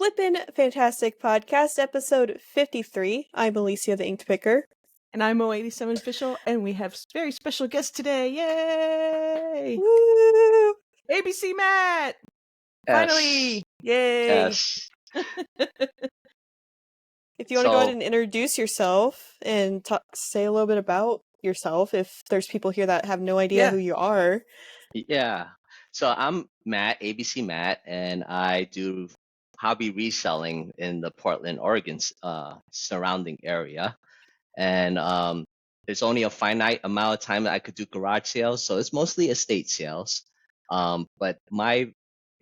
Flippin' Fantastic Podcast, episode 53. I'm Alicia the Ink Picker. And I'm O87 Official, and we have very special guests today. Yay! Woo! ABC Matt! Yes. Finally! Yay! Yes. If you want to go ahead and introduce yourself and say a little bit about yourself, if there's people here that have no idea who you are. Yeah. So I'm Matt, ABC Matt, and I do hobby reselling in the Portland, Oregon surrounding area. And there's only a finite amount of time that I could do garage sales, so it's mostly estate sales. But my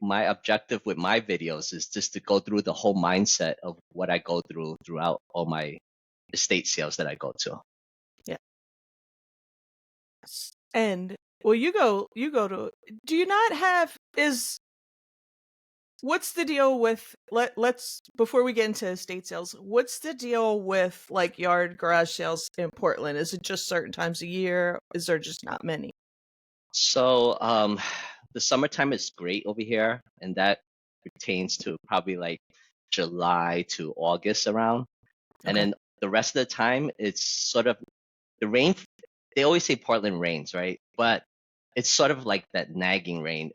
objective with my videos is just to go through the whole mindset of what I go through throughout all my estate sales that I go to. Yeah. And well, you go to. Do you not have What's the deal with let's before we get into estate sales, what's the deal with like yard garage sales in Portland? Is it just certain times a year? Is there just not many? So the summertime is great over here, and that pertains to probably like July to August around. And then the rest of the time, it's sort of the rain. They always say Portland rains, right? But it's sort of like that nagging rain.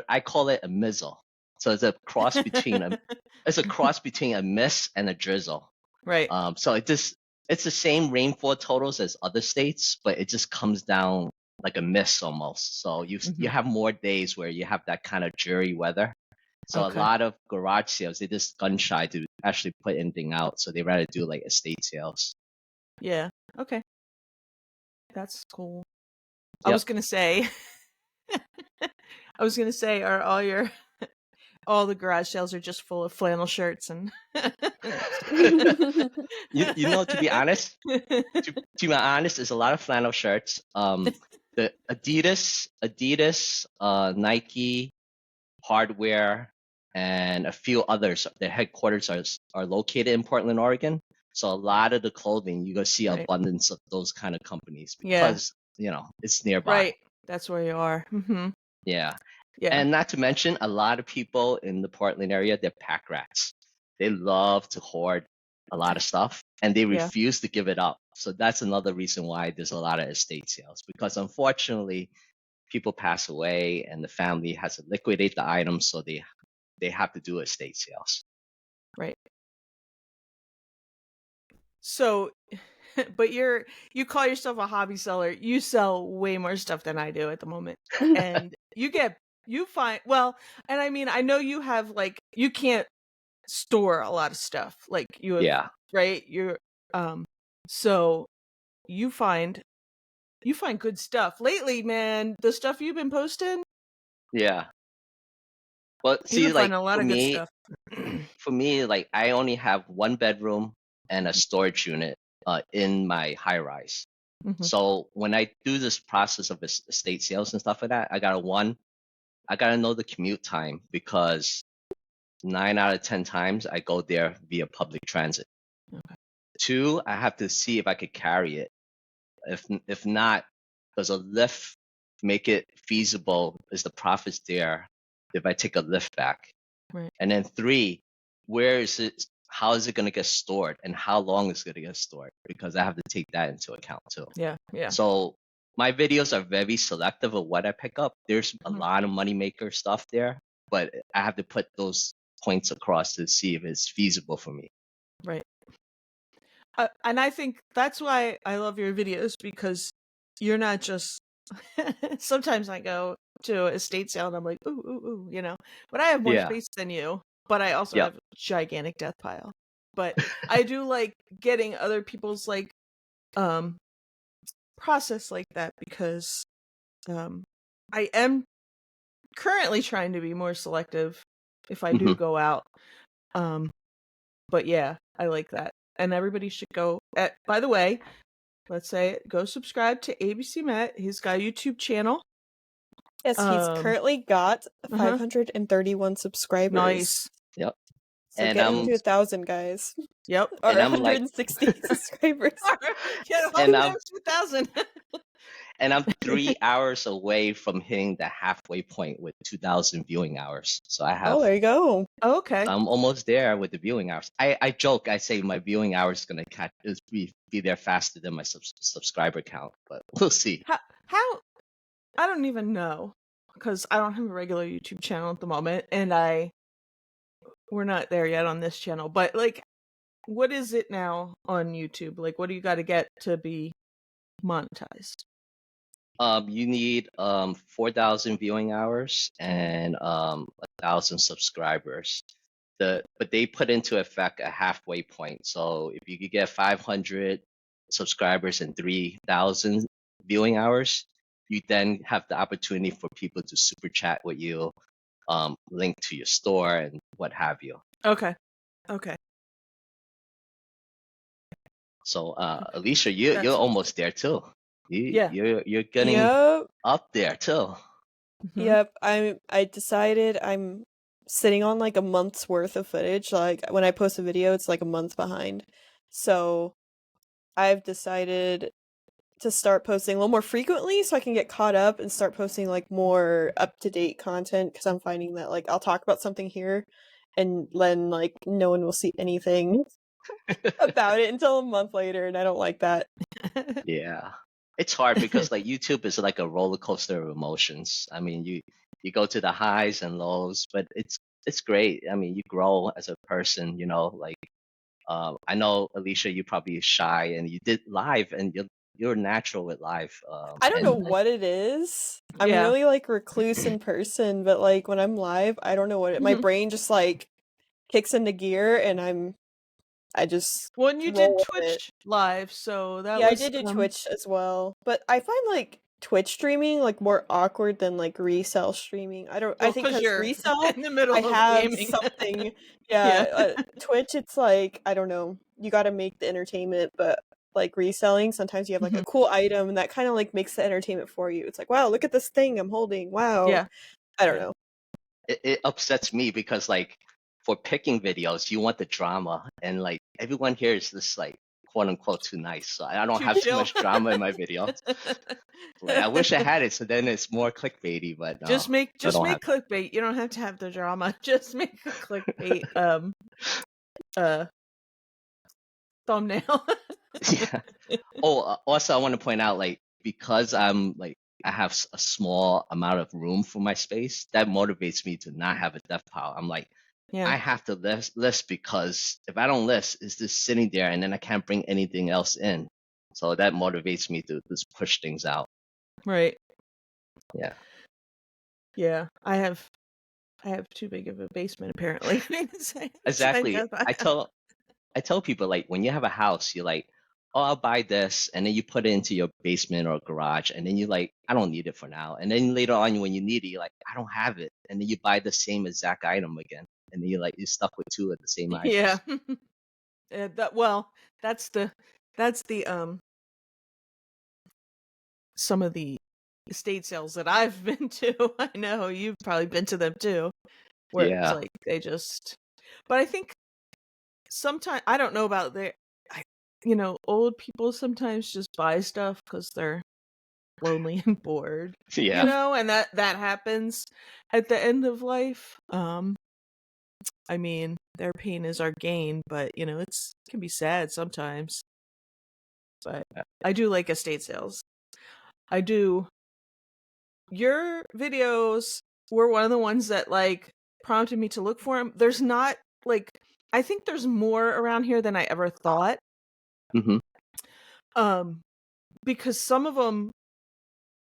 I call it a mizzle. So it's a cross between a mist and a drizzle. Right. So it's the same rainfall totals as other states, but it just comes down like a mist almost. So you have more days where you have that kind of dreary weather. So a lot of garage sales, they just gun shy to actually put anything out. So they rather do like estate sales. Yeah. Okay. That's cool. Yep. I was gonna say, are all the garage sales are just full of flannel shirts and to be honest, there's a lot of flannel shirts. The Adidas, Nike, Hardware, and a few others. Their headquarters are located in Portland, Oregon. So a lot of the clothing, you're going to see abundance of those kind of companies because, it's nearby. Right. That's where you are. Mm-hmm. Yeah. And not to mention, a lot of people in the Portland area, they're pack rats. They love to hoard a lot of stuff, and they refuse to give it up. So that's another reason why there's a lot of estate sales, because unfortunately, people pass away and the family has to liquidate the items, so they have to do estate sales. Right. So, but you call yourself a hobby seller. You sell way more stuff than I do at the moment, and and I mean, I know you have you can't store a lot of stuff like you have, right? You're so you find good stuff lately, man. The stuff you've been posting. Yeah. Well, see, like a lot of good stuff. For me, like I only have one bedroom and a storage unit in my high rise. Mm-hmm. So when I do this process of estate sales and stuff like that, I gotta know the commute time, because 9 out of 10 times I go there via public transit. Okay. 2, I have to see if I could carry it. If not, does a lift make it feasible? Is the profits there if I take a lift back? Right. And then 3, where is it? How is it going to get stored, and how long is it going to get stored? Because I have to take that into account too. Yeah. So my videos are very selective of what I pick up. There's a lot of moneymaker stuff there, but I have to put those points across to see if it's feasible for me. Right. And I think that's why I love your videos, because you're not just. Sometimes I go to a estate sale and I'm like, ooh, but I have more space than you. But I also have a gigantic death pile. But I do like getting other people's process like that, because I am currently trying to be more selective if I do go out. But yeah, I like that. And everybody should go by the way, let's say it, go subscribe to ABC Matt. He's got a YouTube channel. Yes, he's currently got 531 subscribers. Nice. Yep. So get him to 1,000, guys. Yep. Or 160 subscribers. Get him to 1,000. And I'm 3 hours away from hitting the halfway point with 2,000 viewing hours. So Oh, there you go. Okay. I'm almost there with the viewing hours. I joke, I say my viewing hours is gonna be there faster than my subscriber count, but we'll see. How I don't even know, because I don't have a regular YouTube channel at the moment, and we're not there yet on this channel. But like, what is it now on YouTube? Like, what do you got to get to be monetized? You need 4,000 viewing hours and 1,000 subscribers. But they put into effect a halfway point. So if you could get 500 subscribers and 3,000 viewing hours, you then have the opportunity for people to super chat with you, link to your store and what have you. Okay. Okay. So Alicia, you're almost there too. Yeah. You're getting Yep. up there too. Mhm. Yep. I decided I'm sitting on like a month's worth of footage. Like when I post a video, it's like a month behind. So I've decided to start posting a little more frequently so I can get caught up and start posting like more up-to-date content, because I'm finding that like I'll talk about something here and then like no one will see anything about it until a month later, and I don't like that. Yeah. It's hard because like YouTube is like a roller coaster of emotions. I mean, you go to the highs and lows, but it's great. I mean, you grow as a person, like I know Alicia, you probably shy and you did live and you're natural with live. I don't know And what it is. I'm Yeah. really like recluse in person, but like when I'm live, I don't know my brain just like kicks into gear and I just Well, and you did roll with it. Twitch live, so that Yeah, I was did do Twitch as well, but I find like Twitch streaming like more awkward than like resell streaming. I well, think because because you're resell, in the middle I of have gaming. something. Yeah. Yeah, Twitch, it's like I don't know. You got to make the entertainment, but like reselling, sometimes you have like a Mhm. cool item, and that kind of like makes the entertainment for you. It's like, wow, look at this thing I'm holding. Wow, Yeah. I don't Yeah. know. it upsets me because like for picking videos, you want the drama and like everyone here is just like quote unquote too nice. So I don't Too have too chill. much drama in my videos. Like I wish I had it, so then it's more clickbaity, but no, Just make I don't have clickbait. You don't have to have the drama. Just make a clickbait thumbnail. that. Yeah. Oh, also I want to point out like because I'm like I have a small amount of room for my space, that motivates me to not have a death pile. I'm like Yeah. I have to list because if I don't list, it's just sitting there and then I can't bring anything else in. So that motivates me to just push things out. Right. Yeah. Yeah. I have too big of a basement apparently. Exactly. I tell people like when you have a house, you're like, oh, I'll buy this, and then you put it into your basement or garage, and then you're like, I don't need it for now. And then later on, when you need it, you're like, I don't have it, and then you buy the same exact item again, and then you're stuck with two of the same Yeah. items. That's the some of the estate sales that I've been to. I know you've probably been to them too, where it's Yeah. like they just. But I think sometimes I don't know about old people sometimes just buy stuff because they're lonely and bored, Yeah. and that happens at the end of life. I mean, their pain is our gain, but it can be sad sometimes. But I do like estate sales. I do. Your videos were one of the ones that like prompted me to look for them. There's not like I think there's more around here than I ever thought. Hmm. Um, because some of them,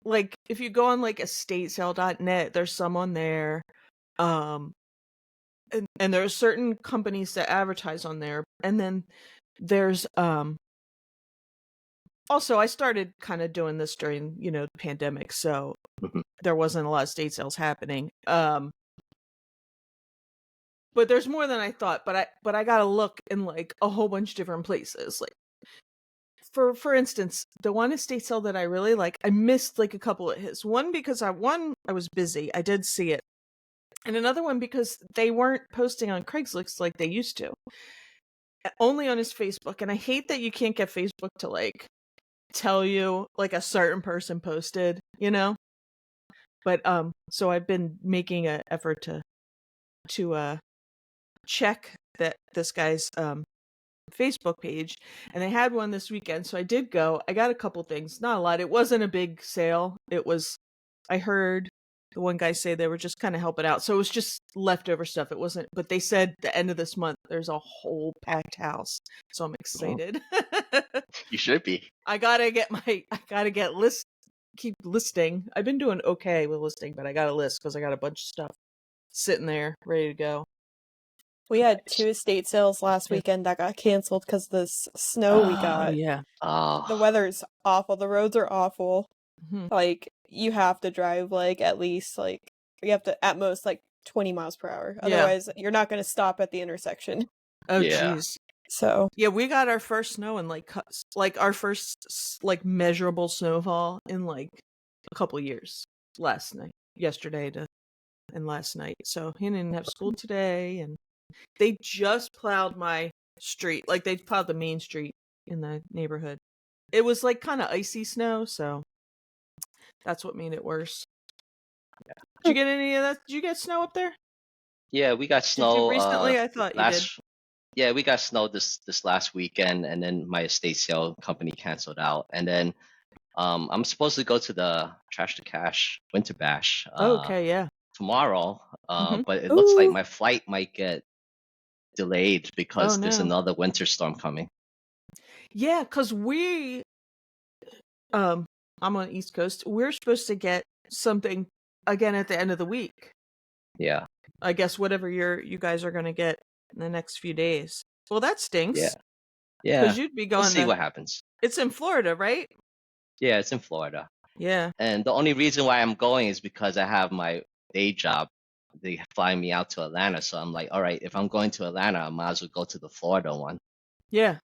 like if you go on like estatesale.net, there's some on there. Um, and there are certain companies that advertise on there, and then there's also I started kind of doing this during the pandemic, so Hmm. there wasn't a lot of estate sales happening. But there's more than I thought. But I gotta look in like a whole bunch of different places. Like for instance, the one estate sale that I really like, I missed like a couple of his. One because I was busy, I did see it, and another one because they weren't posting on Craigslist like they used to. Only on his Facebook, and I hate that you can't get Facebook to like tell you like a certain person posted, you know. But so I've been making an effort to check that this guy's Facebook page, and they had one this weekend, so I did go. I got a couple things, not a lot. It wasn't a big sale. It was, I heard the one guy say they were just kind of helping out, so it was just leftover stuff. It wasn't, but they said the end of this month there's a whole packed house, so I'm excited. You should be. I gotta get keep listing. I've been doing okay with listing, but I got a list because I got a bunch of stuff sitting there ready to go. We had 2 estate sales last weekend that got canceled because of this snow we got. Yeah. The weather's awful. The roads are awful. Mhm. Like, you have to drive, like, at least, like, you have to, at most, like, 20 miles per hour. Yeah. Otherwise, you're not going to stop at the intersection. Oh, Yeah. jeez. So, Yeah, we got our first snow in like our first like measurable snowfall in like a couple years. Yesterday and last night. So he didn't have school today, and they just plowed my street. Like they plowed the main street in the neighborhood. It was like kind of icy snow, so that's what made it worse. Did you get any of that? Did you get snow up there? Yeah, we got Did you snow recently? I thought you did. yeah, we got snow this last weekend, and then my estate sale company canceled out. And then I'm supposed to go to the Trash to Cash Winter Bash Okay, yeah. tomorrow, Mhm. but it looks like ooh, my flight might get delayed Oh because there's no. another winter storm coming. Yeah, because I'm on the East Coast. We're supposed to get something again at the end of the week. Yeah, I guess whatever you guys are gonna get in the next few days. Well, that yeah, stinks because yeah. you'd be We'll going see to. what happens. It's in Florida, right? Yeah, it's in Florida. Yeah. And the only reason why I'm going is because I have my day job. They fly me out to Atlanta. So I'm like, all right, if I'm going to Atlanta, I might as well go to the Florida one. Yeah.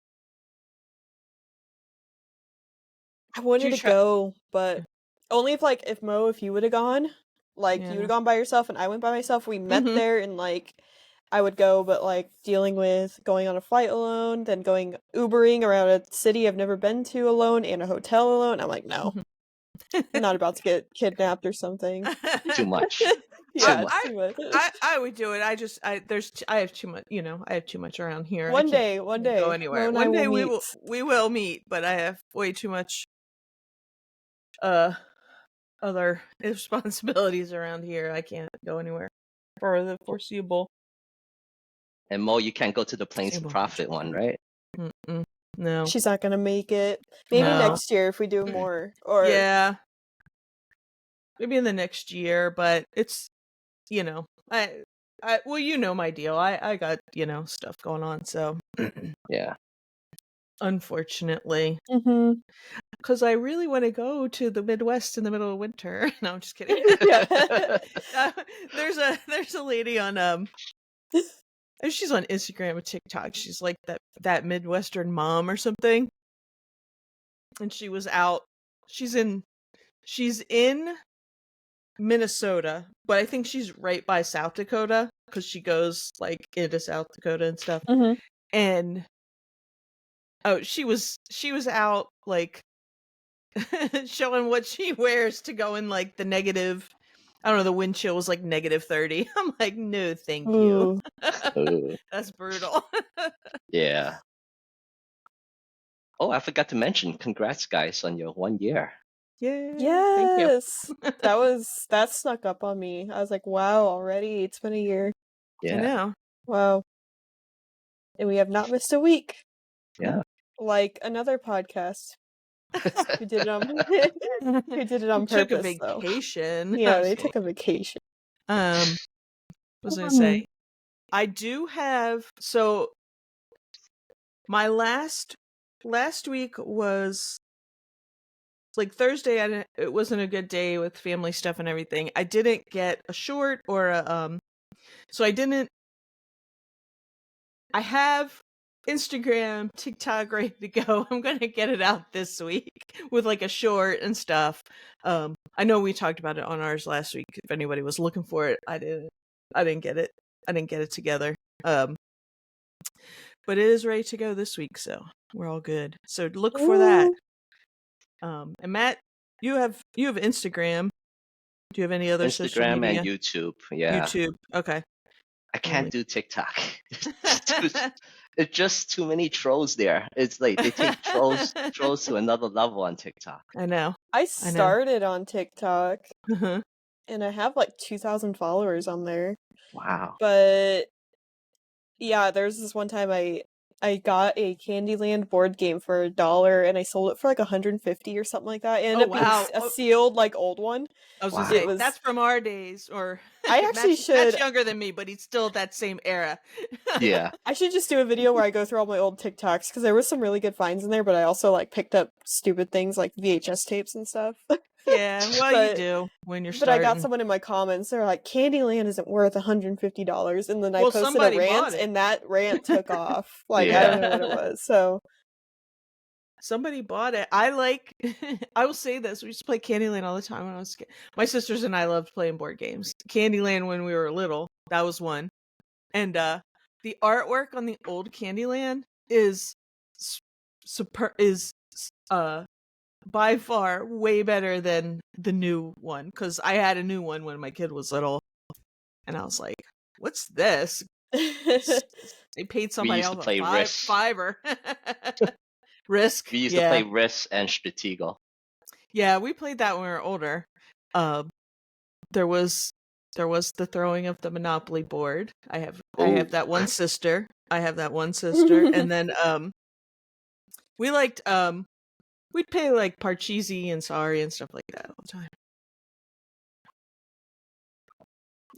I Do wanted you to try? go, but only if, like, if Mo, if you would have gone, like, you would Yeah. have gone by yourself and I went by myself. We met Mhm. there and, like, I would go, but, like, dealing with going on a flight alone, then going Ubering around a city I've never been to alone and a hotel alone. I'm like, no, I'm not about to get kidnapped or something. Too much. Too Yeah, much. it's too much. I would do it. I have too much. I have too much around here. I One day, can't go Mo anywhere. and I One will day meet. we will meet, but I have way too much uh other responsibilities around here. I can't go anywhere for the foreseeable And Mo, you can't go to the Planes for foreseeable Profit future. one, right? Mm-mm. No. She's not gonna make it. Maybe No. next year if we do more. Or Yeah. Maybe in the next year, but it's I well, you know my deal. I got, stuff going on, so Yeah. unfortunately, Mhm. because I really want to go to the Midwest in the middle of winter. No, I'm just kidding. Yeah. Uh, there's a lady on she's on Instagram and TikTok. She's like that Midwestern mom or something, and she was out. She's in Minnesota, but I think she's right by South Dakota because she goes like into South Dakota and stuff. Mhm. And she was out like showing what she wears to go in like the negative. I don't know. The wind chill was like -30. I'm like, no, thank you. Ooh. Ooh, That's brutal. yeah. Oh, I forgot to mention, congrats guys on your 1 year. Yeah, thank you. Yes. That snuck up on me. I was like, wow, already it's been a year. I Yeah. know. Wow. And we have not missed a week. Yeah. Like another podcast. Who did it on who did it on Took a purpose though. vacation. I'm Yeah, just they kidding. took a vacation. What was I gonna Mhm. say? I do have so my last week was like Thursday. It wasn't a good day with family stuff and everything. I didn't get a short or so I didn't. I have Instagram, TikTok ready to go. I'm gonna get it out this week with like a short and stuff. I know we talked about it on ours last week. If anybody was looking for it, I didn't. I didn't get it. I didn't get it together. But it is ready to go this week, so we're all good. So look for that. Ooh. And Matt, you have Instagram. Do you have any other social Instagram and media? YouTube. Yeah. YouTube. Okay. I can't do TikTok. It's just too many trolls there. It's like they take trolls to another level on TikTok. I know. I I know. started on TikTok Uh-huh. and I have like 2,000 followers on there. Wow. But yeah, there's this one time I got a Candyland board game for $1 and I sold it for like 150 or something like that. It ended Oh, up being wow. a sealed like old one. I was gonna Wow. say It was that's from our days, or I actually Matt's should younger than me, but he's still that same era. Yeah. I should just do a video where I go through all my old TikToks because there was some really good finds in there, but I also like picked up stupid things like VHS tapes and stuff. Yeah, well, you But do when you're but I got starting. someone in my comments. They're like, "Candyland isn't worth $150," and then I Well, posted a somebody rant, bought it. and that rant took off. Like I Yeah. don't know what it was. So Somebody bought it. I like. I will say this: we used to play Candyland all the time when I was a kid. My sisters and I loved playing board games. Candyland when we were little. That was one. And the artwork on the old Candyland is super is by far way better than the new one, because I had a new one when my kid was little, and I was like, "What's this?" They paid somebody used to else play a Risk. fiver. Risk. We used to play Risk and Stratego. Yeah, we played that when we were older. There was the throwing of the Monopoly board. I have that one sister. And then we liked we'd play like Parcheesi and Sorry and stuff like that all the time.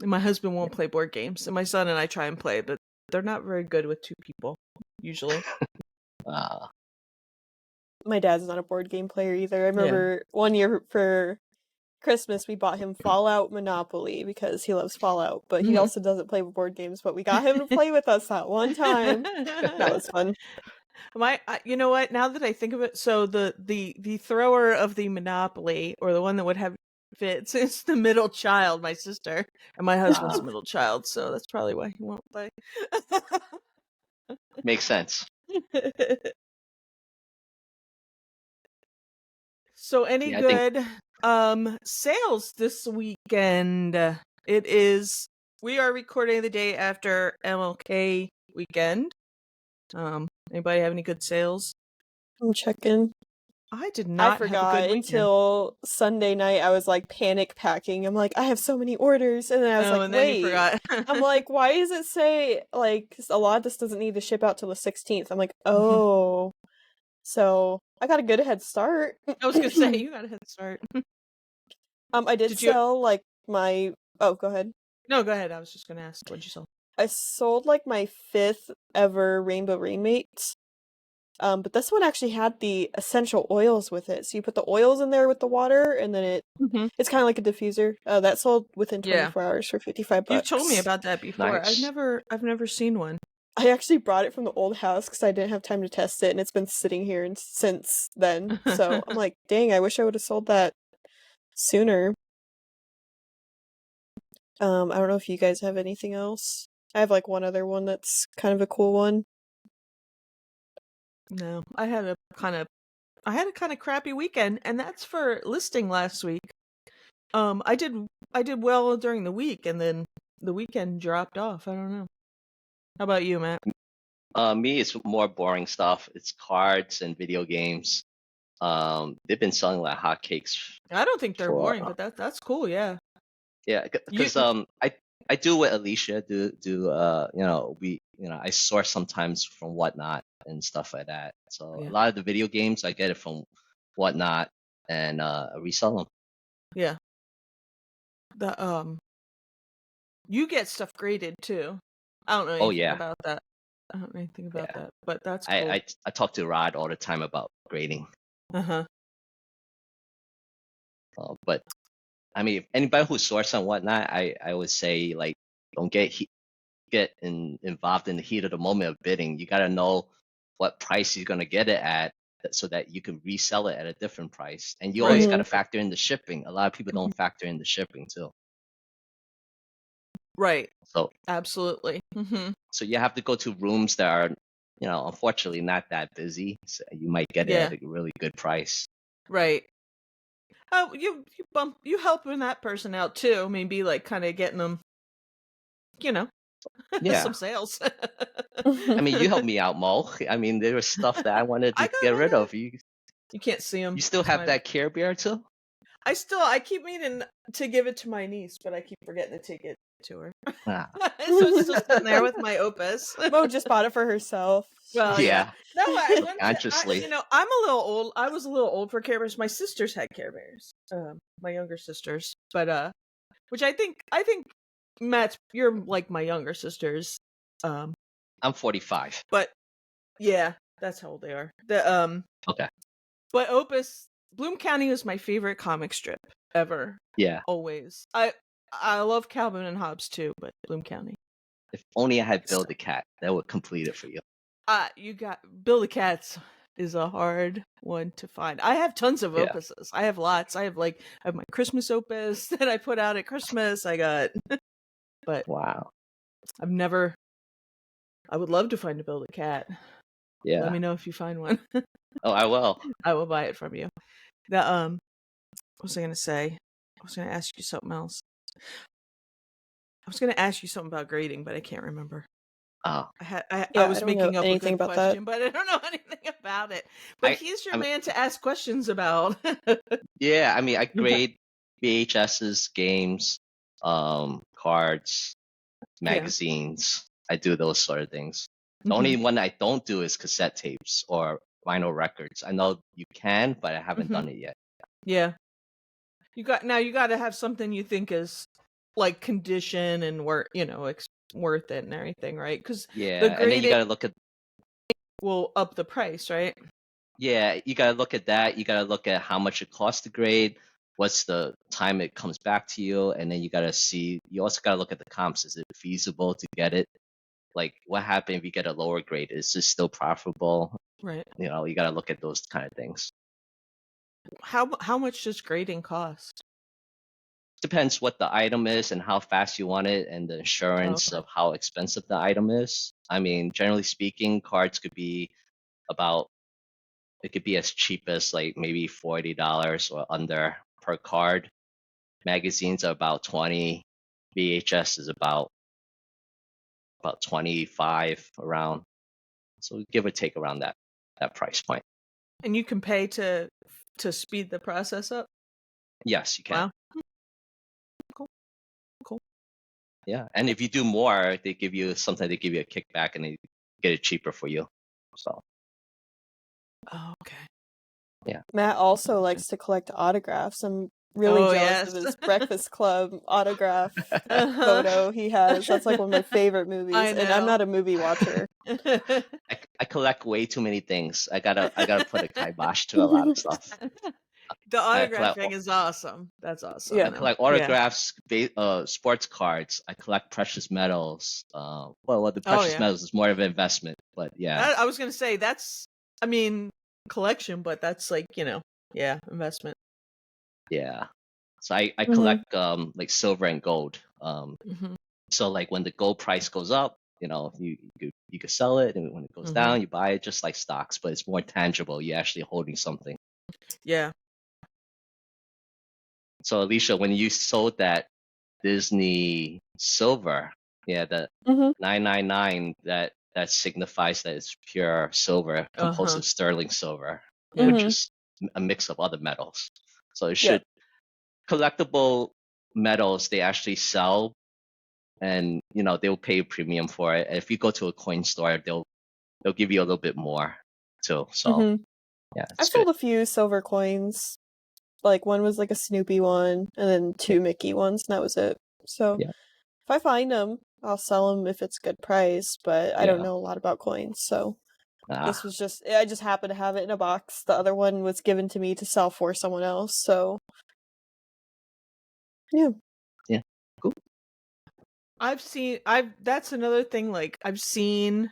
And my husband won't play board games, and my son and I try and play, but they're not very good with two people usually. my dad's not a board game player either. I remember one year for Christmas we bought him Fallout Monopoly because he loves Fallout, but he also doesn't play board games. But we got him to play with us that one time. That was fun. You know what? Now that I think of it, so the thrower of the Monopoly, or the one that would have fits, is the middle child, my sister, and my husband's the middle child, so that's probably why he won't play. Makes sense. So any good sales this weekend? We are recording the day after MLK weekend. Anybody have any good sales? I'm checking. I did not I forgot have a good weekend. until Sunday night. I was like panic packing. I'm like, I have so many orders, and then I was like, and then wait. you forgot. I'm like, why does it say like a lot of this doesn't need to ship out till the 16th? I'm like, oh, so I got a good head start. I was gonna say you got a head start. I did sell like my. Oh, go ahead. No, go ahead. I was just gonna ask, what'd you sell? I sold like my 5th ever Rainbow Rainmates. But this one actually had the essential oils with it. So you put the oils in there with the water, and then it's kind of like a diffuser. That sold within 24 hours for $55. You told me about that before. Nice. I've never seen one. I actually brought it from the old house because I didn't have time to test it, and it's been sitting here since then. So I'm like, dang, I wish I would have sold that sooner. I don't know if you guys have anything else. I have like one other one that's kind of a cool one. No, I had a kind of crappy weekend, and that's for listing last week. I did well during the week, and then the weekend dropped off. I don't know. How about you, Matt? Me, it's more boring stuff. It's cards and video games. They've been selling like hotcakes. I don't think they're boring, but that's cool. Yeah. Yeah, because I do what Alicia I source sometimes from Whatnot and stuff like that. So a lot of the video games I get it from Whatnot and resell them. Yeah. You get stuff graded too. I don't know anything about that. I don't know anything about that, but that's cool. I talk to Rod all the time about grading. But I mean, if anybody who sources on Whatnot, I would say like don't get involved in the heat of the moment of bidding. You got to know what price you're gonna get it at, so that you can resell it at a different price. And you always got to factor in the shipping. A lot of people don't factor in the shipping too. Right. So absolutely. So you have to go to rooms that are, unfortunately not that busy. So you might get it at a really good price. Right. Oh, you helping that person out too. Maybe like kind of getting them, you know, Yeah. some sales. I mean, you helped me out, Mo. I mean, there was stuff that I wanted to get I rid got. of. You You can't see them. you still have that Care Bear too? I keep meaning to give it to my niece, but I keep forgetting to take it to her. Ah. So it's still sitting there with my Opus. Mo just bought it for herself. Well, yeah. Yeah, No, I went to. consciously. I'm a little old. I was a little old for Care Bears. My sisters had Care Bears. My younger sisters, but which I think Matt, you're like my younger sisters. Um, I'm 45. but yeah, that's how old they are. Okay. But Opus Bloom County was my favorite comic strip ever. Yeah. Always. I love Calvin and Hobbes too, but Bloom County. If only I had So, Bill the Cat, that would complete it for you. you got Bill the Cat's is a hard one to find. I have tons of Yeah. opuses. I have lots. I have my Christmas opus that I put out at Christmas. I got, but Wow. I've never. I would love to find a Bill the Cat. Yeah. Let me know if you find one. Oh, I will. I will buy it from you. What was I gonna say? I was gonna ask you something else. I was gonna ask you something about grading, but I can't remember. Oh. I Yeah, was I don't know making up a anything good about that. question, but I don't know anything about it. But I he's your I mean, man to ask questions about. yeah, I mean, I You got- grade VHSs, games, cards, yeah. magazines. I do those sort of things. The Mhm. only one I don't do is cassette tapes or vinyl records. I know you can, but I haven't Mhm. done it yet. Yeah. You got to have something you think is like condition and worth, worth it and everything, right? Because the Yeah, and then you grading gotta look at will up the price, right? you gotta look at that. You gotta look at how much it costs to grade, what's the time it comes back to you, and then you gotta see. You also gotta look at the comps. Is it feasible to get it? Like, what happens if you get a lower grade? Is this still profitable? Right. You gotta look at those kind of things. How much does grading cost? Depends what the item is and how fast you want it, and the insurance Okay. of how expensive the item is. I mean, generally speaking, cards could be about it could be as cheap as like maybe $40 or under per card. Magazines are about 20. VHS is about 25 around. So give or take around that price point. And you can pay to speed the process up? Yes, you can. Wow. Cool. Cool. Yeah, and if you do more, they give you a kickback and they get it cheaper for you. So Oh, okay. yeah. Matt also likes to collect autographs. I'm really Oh, jealous of yes. his Breakfast Club autograph photo he has. That's like one of my favorite movies, I and I'm know. not a movie watcher. I collect way too many things. I gotta put a kibosh to a lot of stuff. The I autograph collect thing is awesome. That's I Yeah. awesome. collect Yeah. autographs, sports cards. I collect precious metals. Well, the Oh, precious yeah. metals is more of an investment, but yeah, I was gonna say that's, I mean, collection, but that's like, yeah, investment. yeah. So I hmm collect like silver and gold. Hmm. So like when the gold price goes up, you could sell it, and when it goes Hmm. down, you buy it just like stocks, but it's more tangible. You're actually holding something. Yeah. So Alicia, when you sold that Disney silver, yeah, the hmm 999, that signifies that it's pure silver, composed Uh-huh. of sterling silver, Yeah. which hmm is a mix of other metals. So it Yep. should collectible metals they actually sell, and they'll pay a premium for it. And if you go to a coin store, they'll give you a little bit more too. So hmm yeah, it's I've good. sold a few silver coins. Like one was like a Snoopy one, and then Yeah, two Mickey ones, and that was it. So yeah, if I find them, I'll sell them if it's good price. But I don't yeah. know a lot about coins, so this Ah, was I just happened to have it in a box. The other one was given to me to sell for someone else. So yeah. yeah, cool. That's another thing, like I've seen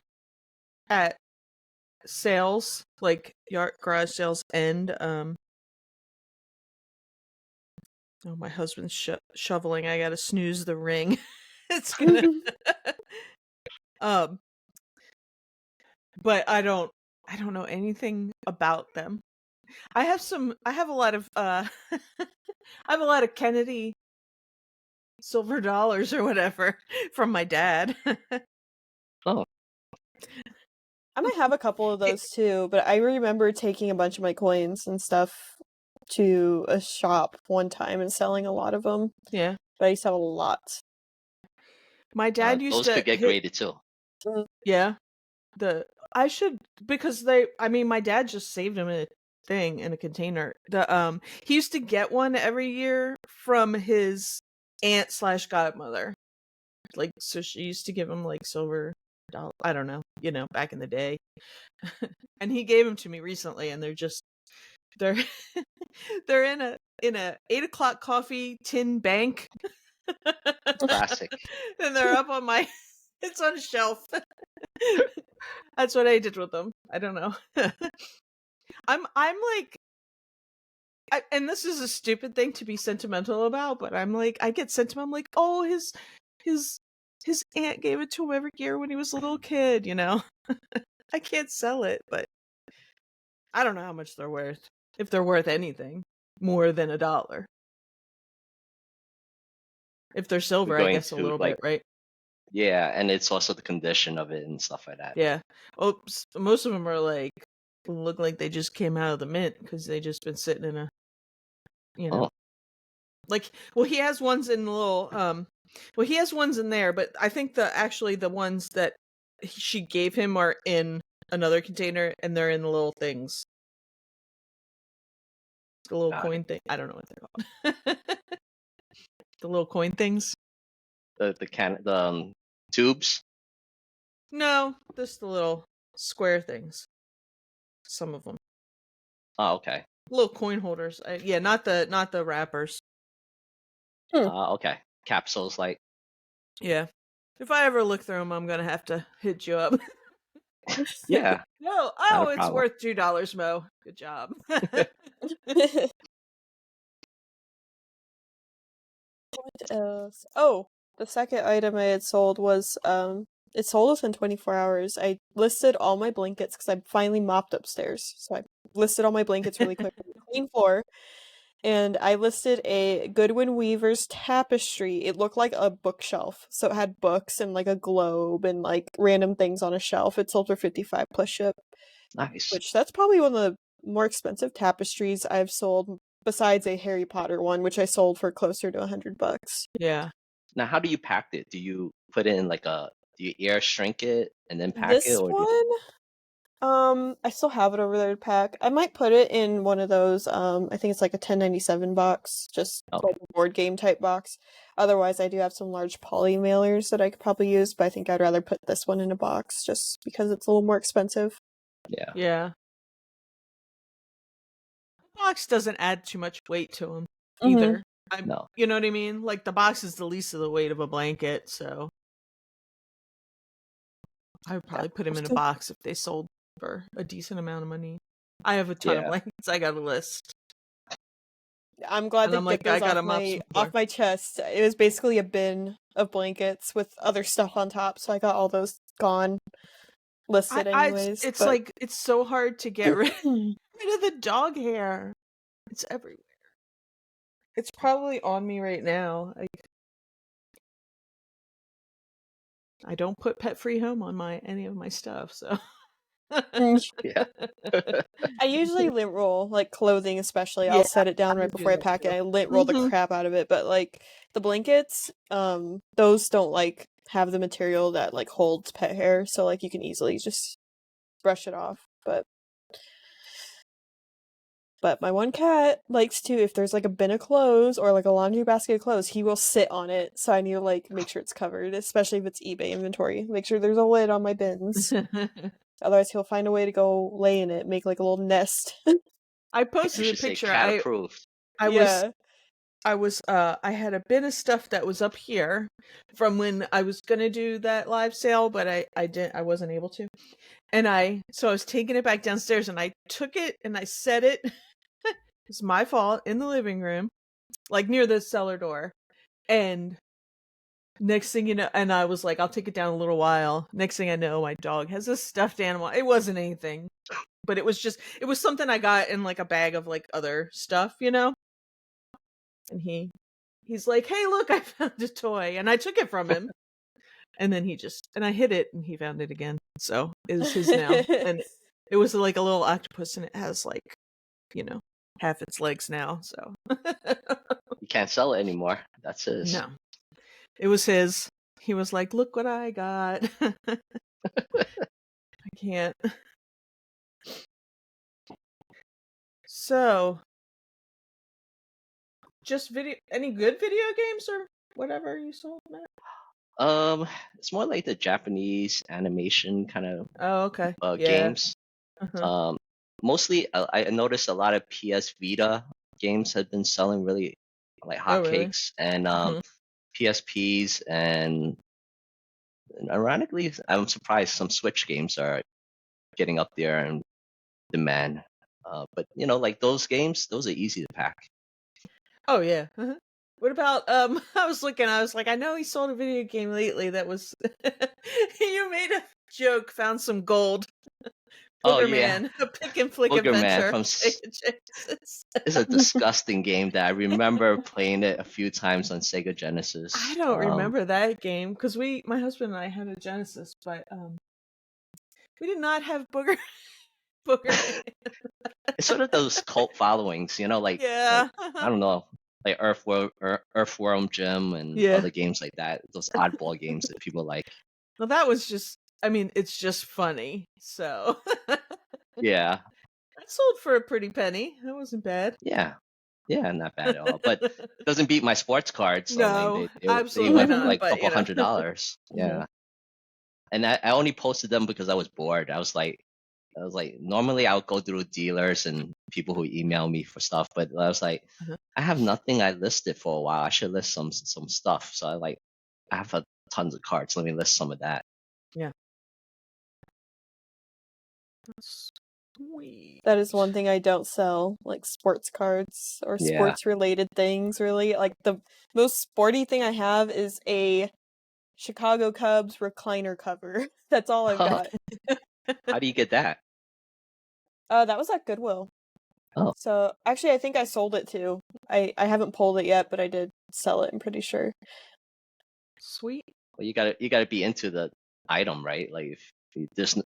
at sales, like yard garage sales, and oh, my husband's shoveling. I gotta snooze the ring. It's gonna um but I don't know anything about them. I have a lot of I have a lot of Kennedy silver dollars or whatever from my dad. Oh, I might have a couple of those too, but I remember taking a bunch of my coins and stuff to a shop one time and selling a lot of them. Yeah. But I used to have a lot. My dad used those to could get hit graded too. yeah. I should because my dad just saved them in a thing in a container. He used to get one every year from his aunt/godmother. Like so she used to give him like silver dollar, I don't know, back in the day. And he gave them to me recently and they're they're in a 8 o'clock coffee tin bank. Classic. And they're up on my it's on a shelf. That's what I did with them. I don't know. I'm like and this is a stupid thing to be sentimental about, but I'm like I get sentimental. I'm like, oh, his aunt gave it to him every year when he was a little kid, I can't sell it, but I don't know how much they're worth. If they're worth anything more than $1. If they're We're silver, I going guess a to little like bit, right? yeah, and it's also the condition of it and stuff like that. Yeah. Oops. Most of them are like look like they just came out of the mint because they just been sitting in a, you know, Oh, like. Well, he has ones in the little. Well, he has ones in there, but I think the ones that she gave him are in another container, and they're in the little things, the little got coin it. thing. I don't know what they're called. The little coin things. The tubes. No, just the little square things. Some of them, Oh, okay. little coin holders. Yeah, not the wrappers. Okay. Capsules like Yeah. If I ever look through them, I'm gonna have to hit you up. yeah, No, not a it's problem. worth $2, Mo. Good job. What else? Oh, the second item I had sold was it sold within 24 hours. I listed all my blankets because I finally mopped upstairs. So I listed all my blankets really quick on the clean floor. And I listed a Goodwin Weaver's tapestry. It looked like a bookshelf. So it had books and like a globe and like random things on a shelf. It sold for 55 plus ship, Nice. which that's probably one of the more expensive tapestries I've sold besides a Harry Potter one, which I sold for closer to $100. Yeah. Now, how do you pack it? Do you put it in like do you air shrink it and then pack it, This or do you? one, I still have it over there to pack. I might put it in one of those, I think it's like a 1097 box, just Okay. like a board game type box. Otherwise, I do have some large poly mailers that I could probably use, but I think I'd rather put this one in a box just because it's a little more expensive. Yeah. Yeah. The box doesn't add too much weight to them Mm-hmm. either. No. You know what I mean? Like the box is the least of the weight of a blanket, so I would Yeah. probably put them in a box if they sold for a decent amount of money. I have a ton of Yeah. blankets. I got a list, I'm glad and to I'm get like, I those gotta mop some floor. off my chest. It was basically a bin of blankets with other stuff on top, so I got all those gone, listed anyways. It's But like it's so hard to get rid of the dog hair. It's everywhere. It's probably on me right now. I don't put pet free home on any of my stuff, so Yeah. I usually lint roll, like clothing especially. yeah, I'll set it down I right do before I that pack it. too. I lint roll the Mhm. crap out of it, but like the blankets, those don't like have the material that like holds pet hair, so like you can easily just brush it off. But my one cat likes to, if there's like a bin of clothes or like a laundry basket of clothes, he will sit on it. So I need to like make sure it's covered, especially if it's eBay inventory. Make sure there's a lid on my bins. Otherwise, he'll find a way to go lay in it, make like a little nest. I You posted a should say picture. cat approved. I was Yeah. I had a bin of stuff that was up here from when I was gonna do that live sale, but I wasn't able to. And so I was taking it back downstairs and I took it and I set it. It's my fault in the living room, like near the cellar door. And next thing you know, and I was like, I'll take it down a little while. Next thing I know, my dog has a stuffed animal. It wasn't anything. but it was something I got in like a bag of like other stuff, and he's like, "Hey, look, I found a toy," and I took it from him, and then I hid it, and he found it again, so it is his now, and it was like a little octopus, and it has like, half its legs now, so You can't sell it anymore. That's his. no, it was his. He was like, "Look what I got." I can't. So, just any good video games or whatever you sold, Matt? It's more like the Japanese animation kind of Oh, okay. Yeah. games. Uh-huh. Mostly I noticed a lot of PS Vita games have been selling really like Oh, really? hotcakes, and Mhm. PSPs, and ironically, I'm surprised some Switch games are getting up there in demand. But like those games, those are easy to pack. Oh, yeah. Uh-huh. What about I was like, I know he sold a video game lately that was you made a joke, found some gold. Oh Booger yeah, Man, a pick and flick Booger Man adventure. from it's a disgusting game that I remember playing it a few times on Sega I Genesis. don't remember that game because my husband and I had a Genesis, but we did not have Booger Man. It's sort of those cult followings, like Yeah. I don't know, like Earthworm Jim and Yeah. other games like that. Those oddball games that people like. Well, that was just, it's just funny. So Yeah, that sold for a pretty penny. That wasn't bad. yeah, yeah, not bad at all. But doesn't beat my sports cards. I mean, No, they absolutely went for not. like a But couple $100. Yeah, and I only posted them because I was bored. I was like, normally I would go through dealers and people who email me for stuff, but I was like, Uh-huh. I have nothing I listed for a while. I should list some stuff. So I have tons of cards. Let me list some of that. Yeah. That's sweet. That is one thing I don't sell, like sports cards or Yeah. sports related things, really. Like the most sporty thing I have is a Chicago Cubs recliner cover. That's all I've got. How do you get that? That was at Goodwill. Oh, So actually I think I sold it too. I haven't pulled it yet, but I did sell it, I'm pretty sure. Sweet. well, you gotta be into the item, right? Like if you just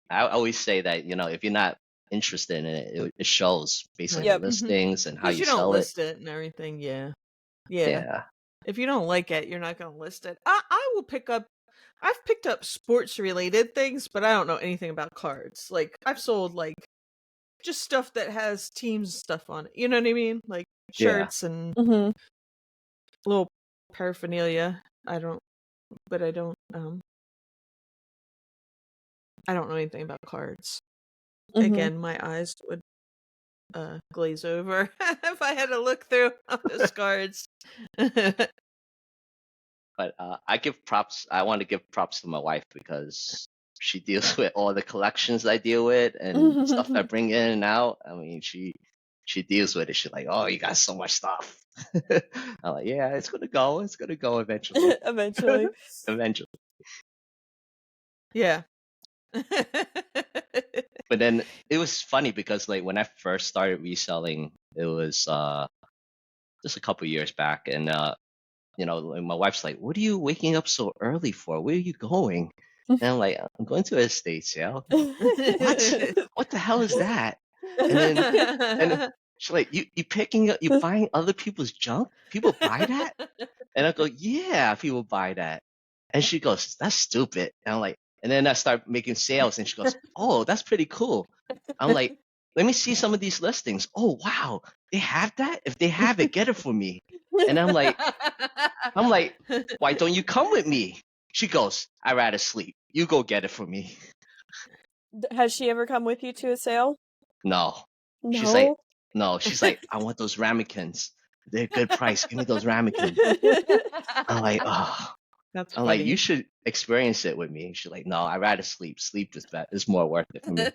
I always say that if you're not interested in it, it shows based on your Yep. listings and how Because you you don't sell it. list it and everything. Yeah. Yeah. Yeah. If you don't like it, you're not going to list it. I will I've picked up sports related things, but I don't know anything about cards. Like I've sold like just stuff that has teams stuff on it. You know what I mean? Like Yeah. shirts and Mm-hmm. little paraphernalia. I don't I don't know anything about cards. Mm-hmm. Again, my eyes would glaze over if I had to look through all those cards. But I give props. I want to give props to my wife because she deals with all the collections I deal with and stuff I bring in and out. I mean, she deals with it. She's like, "Oh, you got so much stuff." I'm like, "Yeah, it's gonna go. It's gonna go eventually. Eventually. Eventually." Yeah. But then it was funny because like when I first started reselling, it was just a couple years back, and like, my wife's like, "What are you waking up so early for? Where are you going?" And I'm like, "I'm going to an estate sale." What? What the hell is that? And she's like, you buying other people's junk? People buy that? And I go, "Yeah, people buy that." And she goes, "That's stupid." And I'm like, and then I start making sales, and she goes, "Oh, that's pretty cool." I'm like, "Let me see some of these listings." "Oh, wow, they have that? If they have it, get it for me." And I'm like, "Why don't you come with me?" She goes, "I'd rather sleep. You go get it for me." Has she ever come with you to a sale? No. She's like, No. no. She's like, "I want those ramekins. They're a good price. Give me those ramekins." I'm like, oh. That's I'm funny. like, "You should experience it with me." She's like, "No, I'd rather sleep. Sleep is better. It's more worth it for me."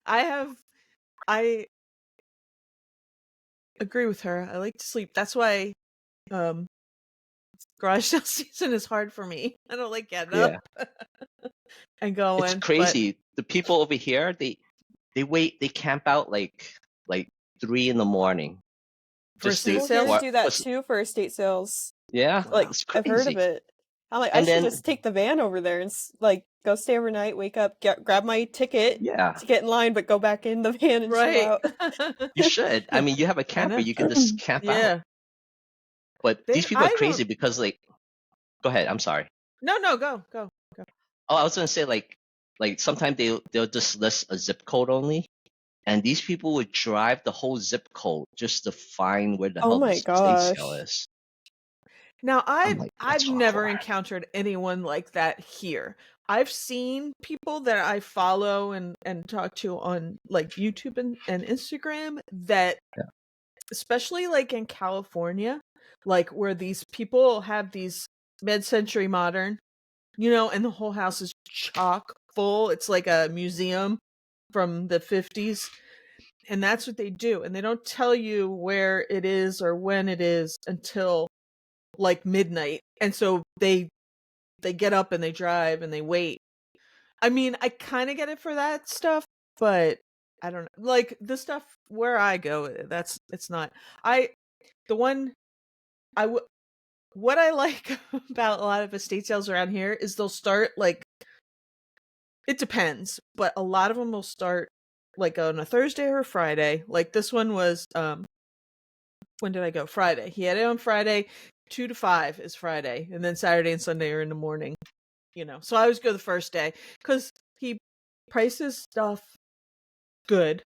I agree with her. I like to sleep. That's why garage sale season is hard for me. I don't like getting up Yeah. and going. It's But crazy. The people over here, they they camp out like 3 in the morning For just estate to People here sales? do that was too for estate sales. yeah, Like, Wow. it's I've heard of crazy. it. I'm like, I And should then just take the van over there and like go stay overnight, wake up, grab my ticket yeah, to get in line, but go back in the van and chill Right. out. you should. I mean, you have a I camper, know. you can just camp out. Yeah. But these people are I don't. crazy because like, go ahead. I'm sorry. No, go. Oh, I was gonna say like sometimes they'll just list a zip code only, and these people would drive the whole zip code just to find where the Oh hell my this estate sale gosh. is. Now, I'm like, I've that's never hardcore. encountered anyone like that here. I've seen people that I follow and talk to on like YouTube and Instagram that, Yeah. especially like in California, like where these people have these mid-century modern, and the whole house is chock full. It's like a museum from the 50s. And that's what they do. And they don't tell you where it is or when it is until like midnight. And so they get up and they drive and they wait. I mean, I kind of get it for that stuff, but I don't know. Like the stuff where I go, it's not. I the one I w- what I like about a lot of estate sales around here is they'll start like, it depends, but a lot of them will start like on a Thursday or a Friday. Like this one was when did I go? Friday. He had it on Friday. 2 to 5 is Friday, and then Saturday and Sunday are in the morning. So I always go the first day because he prices stuff good.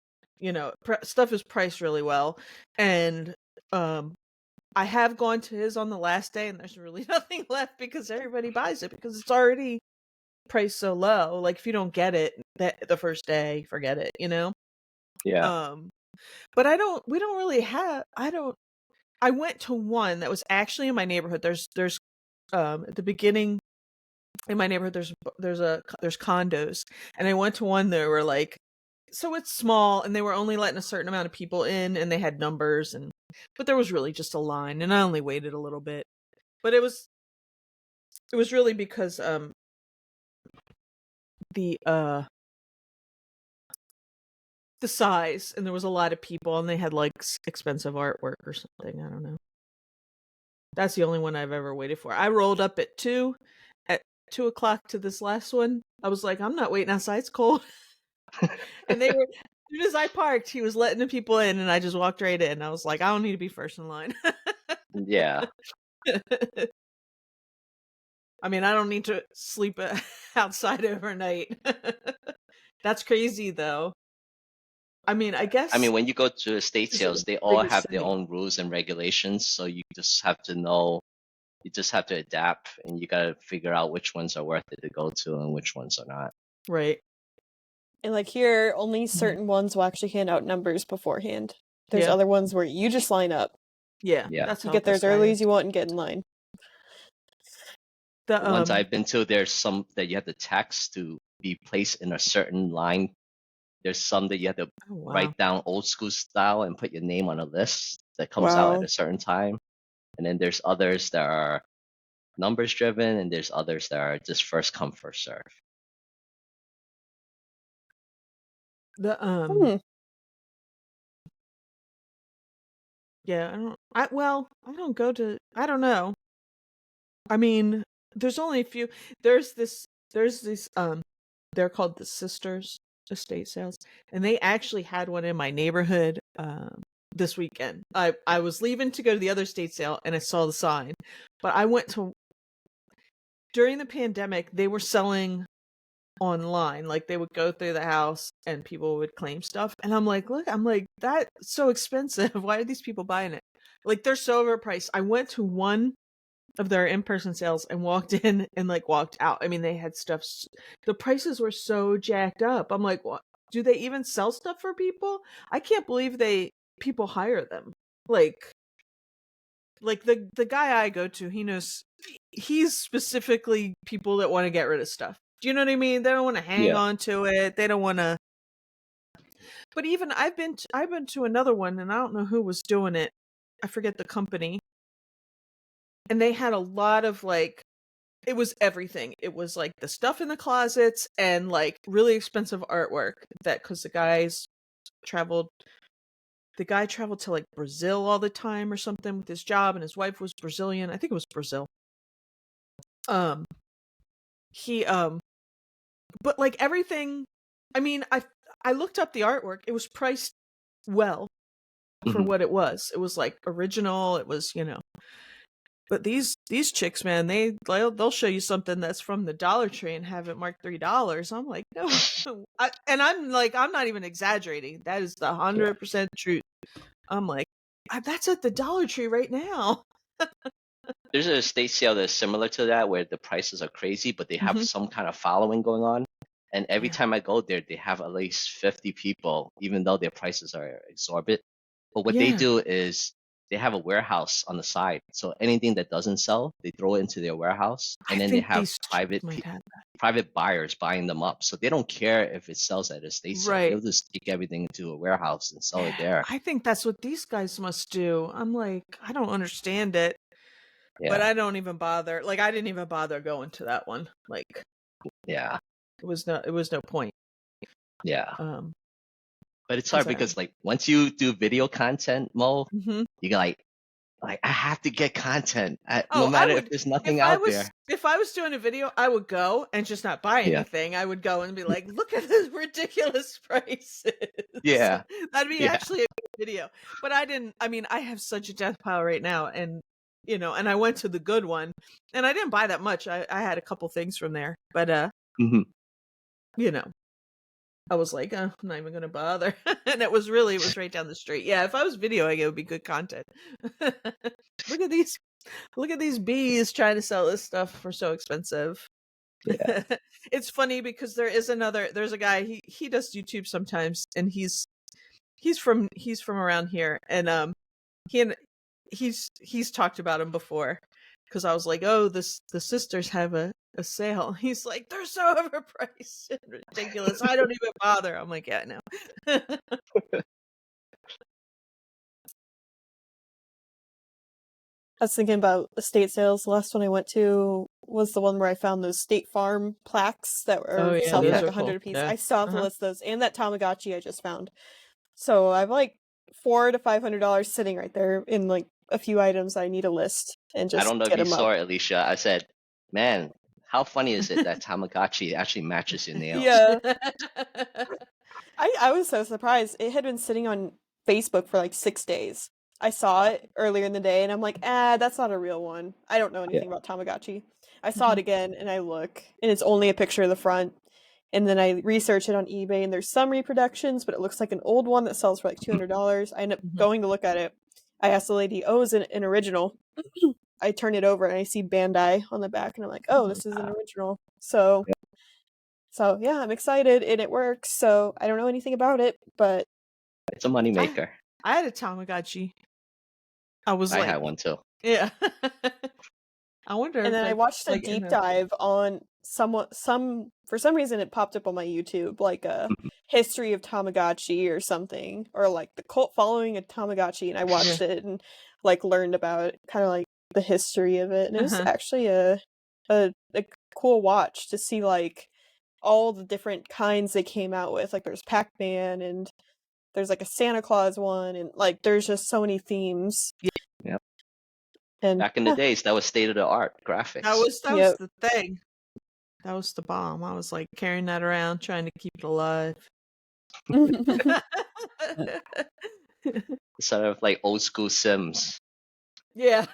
Stuff is priced really well, and I have gone to his on the last day, and there's really nothing left because everybody buys it because it's already priced so low. Like if you don't get it the first day, forget it. Yeah. But we don't really have. I went to one that was actually in my neighborhood. There's at the beginning in my neighborhood there's condos, and I went to one that were like, so it's small and they were only letting a certain amount of people in and they had numbers, but there was really just a line, and I only waited a little bit. But it was really because the the size, and there was a lot of people and they had like expensive artwork or something. I don't know. That's the only one I've ever waited for. I rolled up at 2:00 to this last one. I was like, I'm not waiting outside, it's cold. And they were, as soon as I parked, he was letting the people in, and I just walked right in. I was like, I don't need to be first in line. Yeah. I mean, I don't need to sleep outside overnight. That's crazy, though. I mean, I I guess mean, when you go to estate this is a sales, they all bigger have their city. own rules and regulations, so you just have to know, you just have to adapt, and you gotta figure out which ones are worth it to go to and which ones are not. Right. And like here, only certain ones will actually hand out numbers beforehand. There's Yeah. other ones where you just line up. Yeah. Yeah. That's You how get there this as early guy as is. you want and get in line. The ones I've been to, there's some that you have to text to be placed in a certain line. There's some that you have to Oh, wow. write down old school style and put your name on a list that comes out at Wow. a certain time. And then there's others that are numbers driven, and there's others that are just first come, first serve. The Yeah, I don't go to, I don't know. I mean, there's only a few. There's these they're called the Sisters estate sales, and they actually had one in my neighborhood this weekend. I was leaving to go to the other estate sale and I saw the sign. But I went to, during the pandemic, they were selling online. Like they would go through the house and people would claim stuff, and I'm like, that's so expensive. Why are these people buying it? Like they're so overpriced. I went to one of their in-person sales and walked in and like walked out. I mean, they had stuff, the prices were so jacked up. I'm like, what, do they even sell stuff for people? I can't believe people hire them. Like the guy I go to, he knows, he's specifically people that want to get rid of stuff. Do you know what I mean? They don't want to hang Yeah. on to it. They don't want to. But even I've been to another one, and I don't know who was doing it. I forget the company. And they had a lot of like it was everything. It was like the stuff in the closets and like really expensive artwork that because traveled the guy traveled to like Brazil all the time or something with his job, and his wife was Brazilian. I think it was Brazil. Um he but like everything, I mean, I looked up the artwork. It was priced well for Mhm. what it was. It was like original. It was, but these chicks, man, they'll show you something that's from the Dollar Tree and have it marked $3. I'm like, no. And I'm like, I'm not even exaggerating. That is the Yeah. 100% truth. I'm like, that's at the Dollar Tree right now. There's a estate sale that's similar to that where the prices are crazy, but they have Mhm. some kind of following going on. And every Yeah. time I go there, they have at least 50 people, even though their prices are exorbitant. But what they Yeah. do is they have a warehouse on the side. So anything that doesn't sell, they throw it into their warehouse, I and then they think have these chicks might have that. private buyers buying them up. So they don't care if it sells at a estate sale. Right. They'll just take everything into a warehouse and sell it there. I think that's what these guys must do. I'm like, I don't understand it, but Yeah, I don't even bother. Like, I didn't even bother going to that one. Like, yeah, it was no point. yeah. Um, But it's cause hard I, because like once you do video content, Mo, mhm. you got like I have to get content, no Oh, I matter if would, there's nothing out there. if I was doing a video, I would go and just not buy Yeah, anything. I would go and be like, look at the ridiculous prices. yeah, That'd be yeah. actually a good video. But I mean, I have such a death pile right now. And, and I went to the good one and I didn't buy that much. I had a couple things from there, but, Hmm. you know, I was like, I'm not even going to bother. And it was right down the street. Yeah. If I was videoing, it would be good content. Look at these bees trying to sell this stuff for so expensive. Yeah. It's funny because there's a guy, he does YouTube sometimes, and he's from around here, and he and he's talked about him before because I was like, oh, the sisters have a sale. He's like, they're so overpriced and ridiculous. I don't even bother. I'm like, yeah, no. I was thinking about estate sales. The last one I went to was the one where I found those State Farm plaques that Oh were yeah, selling for those like Yeah. are cool. 100 a piece. Yeah. I still have to Uh-huh. list those, and that Tamagotchi I just found. So I have like $400 to $500 sitting right there in like a few items I need to list and I just don't know if get you them up. saw it, Alicia. I said, man, how funny is it that Tamagotchi actually matches your nails? Yeah. I was so surprised. It had been sitting on Facebook for like 6 days. I saw it earlier in the day and I'm like, that's not a real one. I don't know Yeah. anything about Tamagotchi. I saw it Mhm. again and I look and it's only a picture of the front. And then I research it on eBay and there's some reproductions, but it looks like an old one that sells for like $200. I end up Mhm. going to look at it. I asked the lady, oh, is it an original? I turn it over and I see Bandai on the back and I'm like, oh, this is an original. So yeah, I'm excited and it works. So I don't know anything about it, but It's a I moneymaker. I had a Tamagotchi. I was I like, had one too. yeah. I wonder and if then I it's watched a like in deep a dive on some for some reason it popped up on my YouTube like a Mhm. history of Tamagotchi or something or like the cult following of Tamagotchi and I yeah. watched it and like learned about it, kind of like the history of it and it was Uh-huh. actually a cool watch to see like all the different kinds they came out with. Like there's Pac-Man and there's like a Santa Claus one and like there's just so many themes. Yep. And Back in the yeah, days, that was state of the art graphics. That was yep. the thing. That was the bomb. I was like carrying that around, trying to keep it alive. Sort of like old school Sims. Yeah.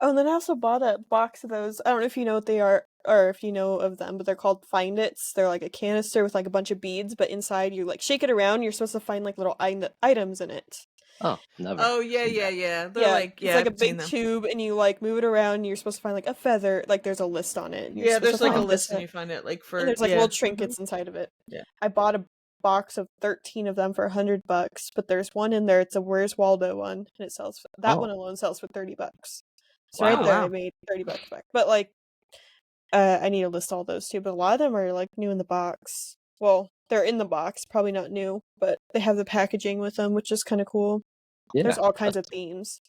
Oh, and then I also bought a box of those. I don't know if you know what they are or if you know of them, but they're called Find Its. They're like a canister with like a bunch of beads, but inside you like shake it around, you're supposed to find like little items in it. Oh, never Oh yeah, seen yeah, that. yeah. They're Yeah, like, it's yeah, like I've a seen big them. tube and you like move it around and you're supposed to find like a feather, like there's a list on it and you're Yeah, supposed to there's like a Oh, find this list and you find it like and for there's like little Mhm. trinkets inside of it. Yeah. I bought a box of 13 of them for $100, but there's one in there, it's a Where's Waldo one, and it sells that one oh, alone sells for $30. So right Oh there wow. I wow. made $30 back. But like I need to list all those too, but a lot of them are like new in the box. Well, they're in the box, probably not new, but they have the packaging with them, which is kind of cool. There's Yeah. all kinds That's, of themes.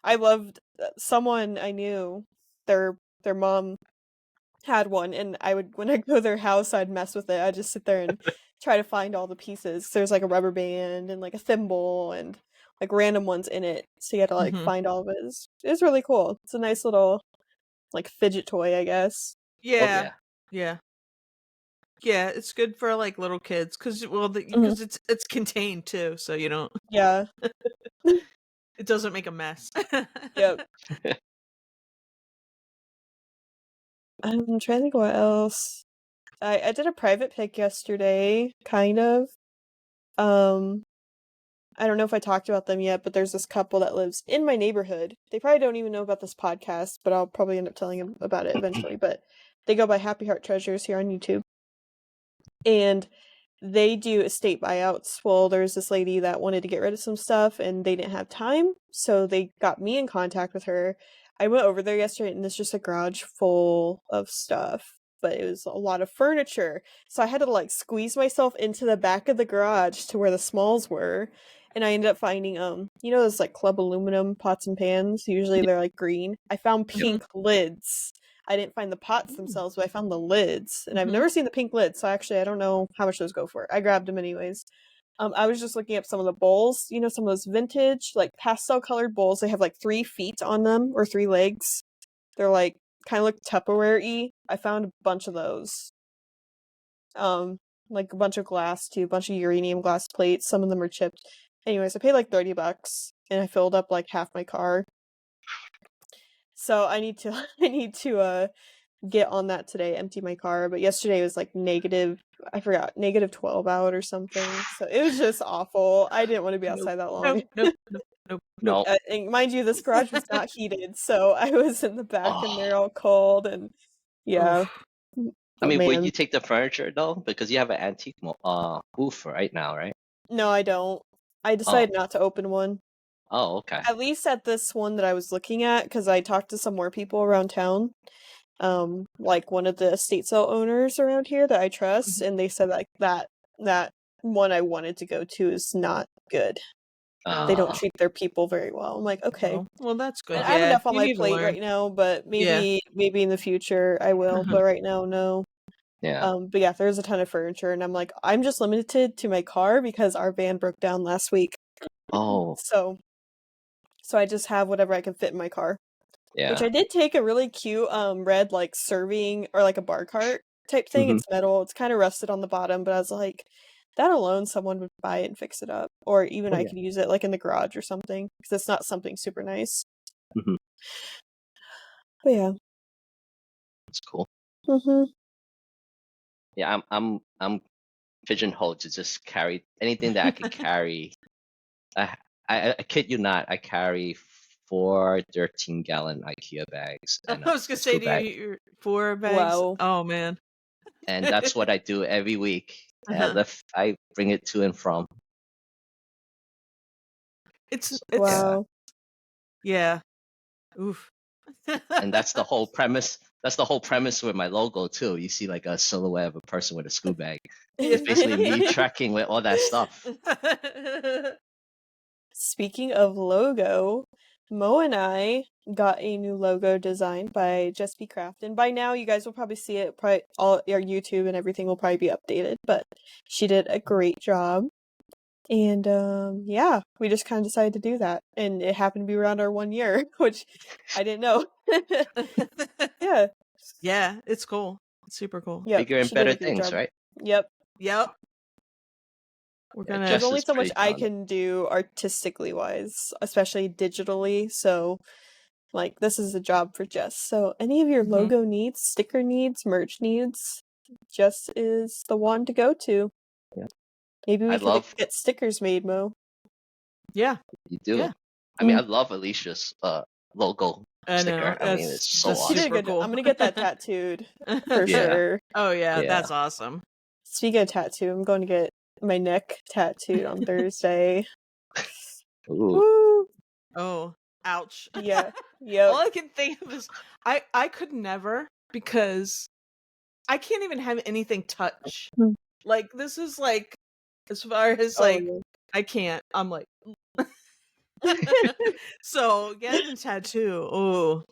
I loved someone I knew. their mom had one, and when I go to their house, I'd mess with it. I'd just sit there and try to find all the pieces. There's like a rubber band and like a thimble and like random ones in it. So you had to like find all of it. It's really cool. It's a nice little like fidget toy, I guess. Yeah. Yeah. Yeah, it's good for like little kids because it's contained too, so you don't. Yeah. It doesn't make a mess. Yep. I'm trying to think what else. I did a private pick yesterday, kind of. I don't know if I talked about them yet, but there's this couple that lives in my neighborhood. They probably don't even know about this podcast, but I'll probably end up telling them about it eventually. But they go by Happy Heart Treasures here on YouTube. And they do estate buyouts. Well, there's this lady that wanted to get rid of some stuff and they didn't have time, so they got me in contact with her. I went over there yesterday and it's just a garage full of stuff, but it was a lot of furniture. So I had to like squeeze myself into the back of the garage to where the smalls were. And I ended up finding those like club aluminum pots and pans. Usually they're like green. I found pink lids. I didn't find the pots themselves, but I found the lids, and I've never seen the pink lids, so actually I don't know how much those go for. I grabbed them anyways. I was just looking up some of the bowls, some of those vintage, like pastel colored bowls. They have like 3 feet on them or 3 legs. They're like kind of look Tupperware-y. I found a bunch of those. Like a bunch of glass too, a bunch of uranium glass plates. Some of them are chipped. Anyways, I paid like $30, and I filled up like half my car. So I need to get on that today, empty my car. But yesterday was like -12 out or something. So it was just awful. I didn't want to be outside that long. No. And mind you, this garage was not heated, so I was in the back and they're all cold and yeah. I mean, would man. you take the furniture though? Because you have an antique booth right now, right? No, I don't. I decided not to open one. Oh, okay. At least at this one that I was looking at, because I talked to some more people around town. Like one of the estate sale owners around here that I trust, and they said like that one I wanted to go to is not good. They don't treat their people very well. I'm like, okay. Well, that's good. And I have enough on you my need to plate learn. right now, but maybe in the future I will, but right now no. Yeah. But yeah, there's a ton of furniture, and I'm like, I'm just limited to my car because our van broke down last week. Oh. So I just have whatever I can fit in my car. Yeah. Which I did take a really cute red like serving or like a bar cart type thing. It's metal. It's kind of rusted on the bottom, but I was like, that alone someone would buy it and fix it up. Or even I could use it like in the garage or something because it's not something super nice. But yeah. That's cool. Mm-hmm. Yeah, I'm pigeonholed to just carry anything that I could carry. I kid you not, I carry 4 13-gallon IKEA bags and I was gonna say, do you 4 bags? Wow. Oh man. And that's what I do every week. I bring it to and from. It's wow. Yeah. Oof. And that's the whole premise. That's the whole premise with my logo too. You see like a silhouette of a person with a school bag. It's basically me tracking with all that stuff. Speaking of logo, Mo and I got a new logo designed by Just Be Craft, and by now you guys will probably see it. Probably all our YouTube and everything will probably be updated, but she did a great job. And yeah, we just kind of decided to do that, and it happened to be around our 1 year, which I didn't know. Yeah. Yeah, it's cool. It's super cool. Yep, Bigger and she did better a great things, job. right? Yep. We're Yeah, gonna. There's only is so much pretty I talented. can do artistically wise, especially digitally. So, like, this is a job for Jess. So, any of your logo needs, sticker needs, merch needs, Jess is the one to go to. Yeah. Maybe we could get stickers made, Mo. Yeah. You do. Yeah. I mean, I love Alicia's logo sticker. I mean, it's so that's awesome. She did a super good cool. I'm gonna get that tattooed for Yeah. sure. Oh yeah, Yeah. that's awesome. Speaking of tattoo, I'm going to get my neck tattooed on Thursday. Ooh. Woo! Oh, ouch. Yeah. Yep. All I can think of is I could never, because I can't even have anything touch. Like, this is like, as far as like, I can't. I'm like, so getting a tattoo. Oh,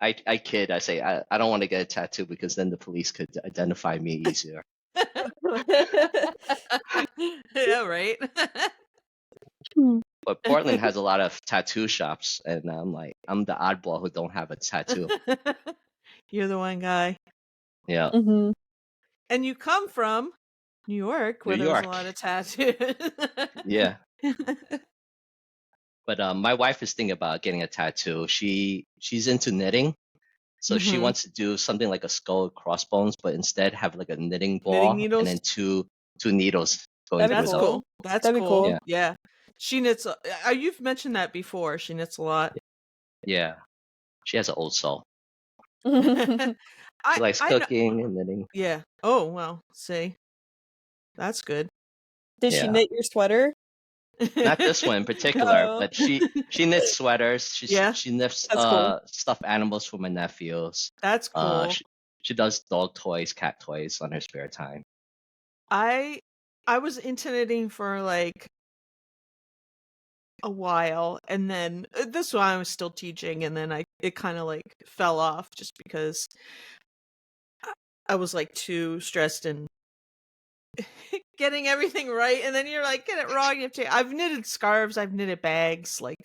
I kid. I say I don't want to get a tattoo because then the police could identify me easier. Yeah, right. But Portland has a lot of tattoo shops, and I'm the oddball who don't have a tattoo. You're the one guy. Yeah, Hmm. And you come from New York, New where there's a York. lot of tattoos. Yeah, but my wife is thinking about getting a tattoo. She's into knitting, so she Hmm. wants to do something like a skull and crossbones, but instead have like a knitting Knitting ball and needles. then two needles going That'd be through That's them. cool. cool. That's That'd be cool. cool. Yeah, Yeah. She knits. You've mentioned that before. She knits a lot. yeah. She has an old soul. Did She likes I know. cooking and knitting. Yeah. Oh well. See, that's good. she Yeah, knit your sweater? not this one in particular, Oh, but she knits sweaters. Yeah, She knits that's cool. stuffed animals for my nephews. that's Uh, cool. she, she does dog toys, cat toys on her spare time. I I was into knitting for like a while, and then this one I was still teaching, and then it kind of like fell off just because I was like too stressed and getting everything right, and then you're like, get it wrong. You have to. I've knitted scarves, I've knitted bags, like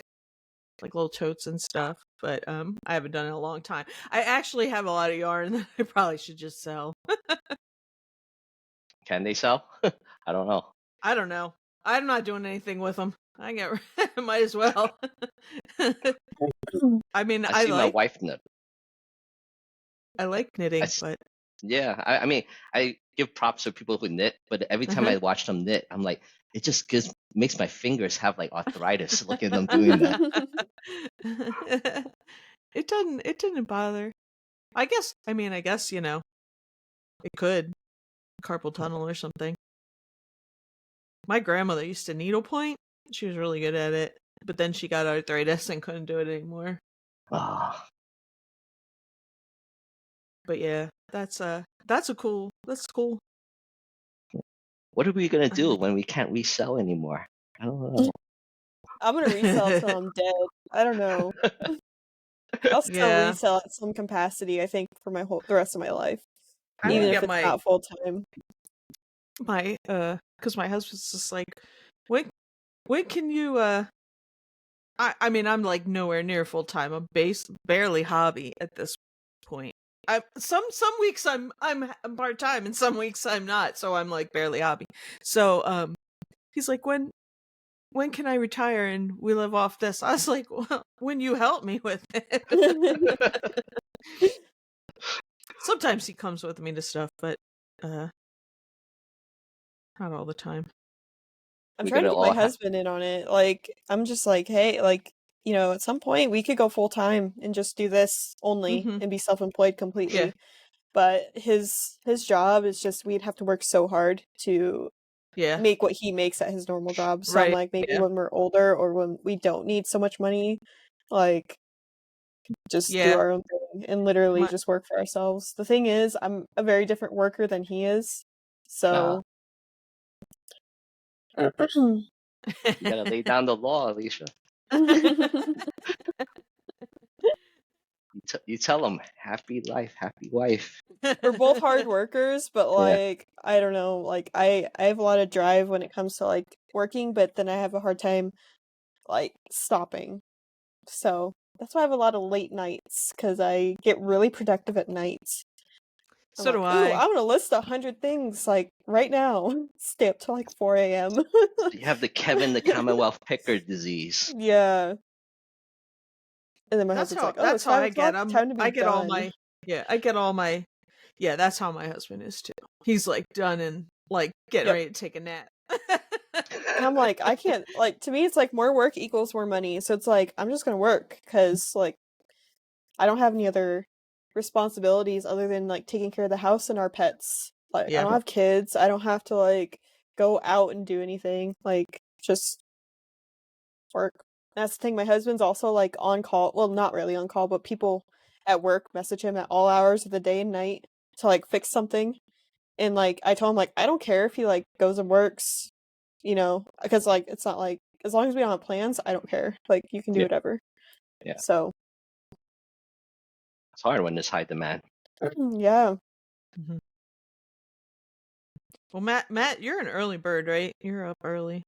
little totes and stuff, but I haven't done it in a long time. I actually have a lot of yarn that I probably should just sell. Can they sell? I don't know. I don't know. I'm not doing anything with them. I get might as well. I mean, I see my wife knit. I like knitting, but Yeah, I mean, I give props to people who knit, but every time uh-huh. I watch them knit, I'm like, it just makes my fingers have like arthritis looking at them doing that. It didn't bother. I guess, it could carpal tunnel or something. My grandmother used to needlepoint. She was really good at it, but then she got arthritis and couldn't do it anymore. Ah, But yeah, that's cool. That's cool. what are we gonna do when we can't resell anymore? I don't know. I'm gonna resell till I'm dead. I don't know. I'll still Yeah. resell at some capacity, I think, for the rest of my life, I even want to if get it's not full time. because my husband's just like, when can you I mean, I'm like nowhere near full time. I'm barely hobby at this point. I some weeks I'm part time and some weeks I'm not, so I'm like barely hobby. So he's like, when can I retire and we live off this? I was like, well, when you help me with it. Sometimes he comes with me to stuff, but uh not all the time. I'm We're trying to gonna get my all have. husband in on it. Like, I'm just like, hey, like, at some point we could go full time and just do this only Mhm. and be self-employed Yeah. completely. But his job is just we'd have to work so hard to Yeah. make what he makes at his normal job. So I'm Right. like, maybe Yeah. when we're older or when we don't need so much money, like just do Yeah. our own thing and literally My just work for ourselves. The thing is, I'm a very different worker than he is. Uh, So you gotta lay down the law, Alicia. You tell them happy life, happy wife. we're both hard workers, but Yeah. like I don't know, like I have a lot of drive when it comes to like working, but then I have a hard time like stopping. So that's why I have a lot of late nights because I get really productive at night. I'm So do like, ooh, I. I'm gonna list 100 things like right now. Stay up till like 4 a.m. You have the Kevin the Commonwealth Picker disease. Yeah. And then my husband's like, "Oh, That's it's how 5 I get o'clock. 'em. Time to be I get all done." my yeah, I get all my yeah, that's how my husband is too. He's like done and like getting Yep. ready to take a nap. And I'm like, I can't like to me it's like more work equals more money. So it's like I'm just gonna work because like I don't have any other responsibilities other than like taking care of the house and our pets. Like I Yeah. don't have kids. I don't have to like go out and do anything. Like just work. That's the thing. My husband's also like on call. Well, not really on call, but people at work message him at all hours of the day and night to like fix something. And like I told him like I don't care if he like goes and works, because like it's not like as long as we don't have plans, I don't care. Like you can do Yeah, whatever. yeah. So It's hard when there's high demand. Yeah. Mhm. Well, Matt, you're an early bird, right? You're up early.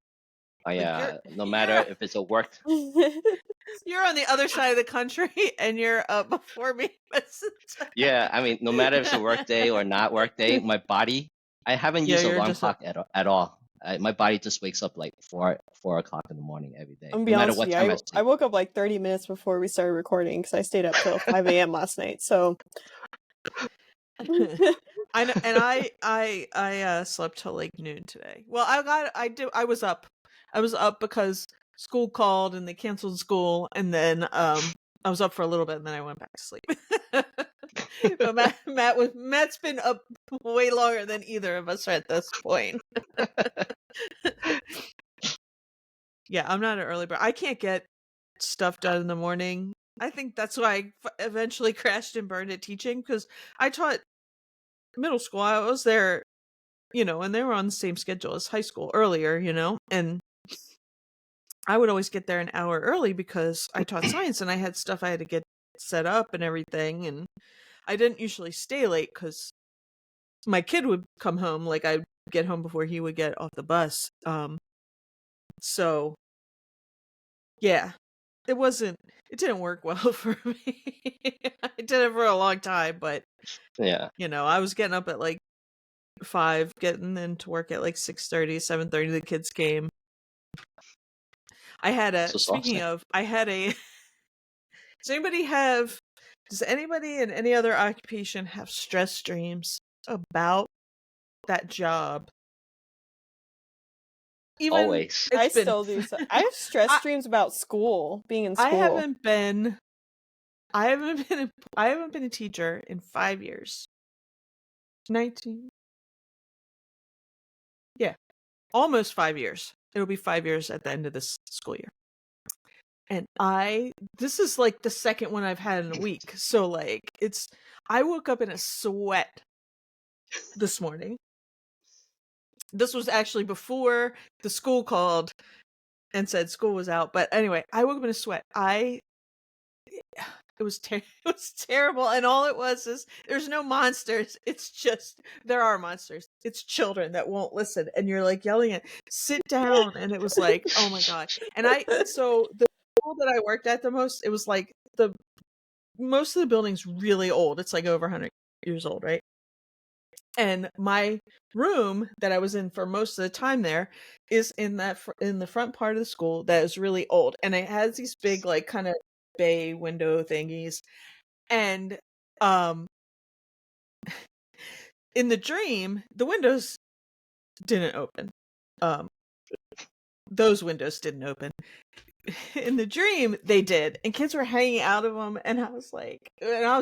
No matter if it's a work. You're on the other side of the country, and you're up before me. Yeah, I mean, no matter if it's a work day or not work day, my body, I haven't Yeah, used you're alarm just up. clock at all. My body just wakes up like 4 o'clock in the morning every day, I'm gonna no be matter honest with what you. time I I sleep. woke up like 30 minutes before we started recording because I stayed up till 5 a.m. last night. So I know, and I slept till like noon today. Well, I was up. I was up because school called and they canceled school, and then I was up for a little bit and then I went back to sleep. But Matt's been up way longer than either of us are at this point. Yeah, I'm not an early bird. I can't get stuff done in the morning. I think that's why I eventually crashed and burned at teaching, because I taught middle school. I was there, and they were on the same schedule as high school earlier, and I would always get there an hour early because I taught science and I had stuff I had to get set up and everything. And I didn't usually stay late because my kid would come home. Like, I'd get home before he would get off the bus. So yeah, it didn't work well for me. I did it for a long time, but Yeah, I was getting up at like 5, getting into work at like 6:30, 7:30. The kids came. so Speaking exhausting. of, does anybody in any other occupation have stress dreams about that job? Even Always. I it's been, still do. So I have stress I, dreams about school, being in I school. haven't been, I haven't been a teacher in 5 years. 19, yeah, almost 5 years. It'll be 5 years at the end of this school year. And this is like the second one I've had in a week. So like I woke up in a sweat this morning. This was actually before the school called and said school was out. But anyway, I woke up in a sweat. It was it was terrible, and all it was is there's no monsters. It's just there are monsters. It's children that won't listen, and you're like yelling at sit down, and it was like, oh my god. And so the school that I worked at the most, it was like the most of the building's really old. It's like over 100 years old, right? And my room that I was in for most of the time there is in the front part of the school that is really old, and it has these big like kind of bay window thingies. And in the dream, the windows didn't open. Those windows didn't open. In the dream, they did, and kids were hanging out of them. And I was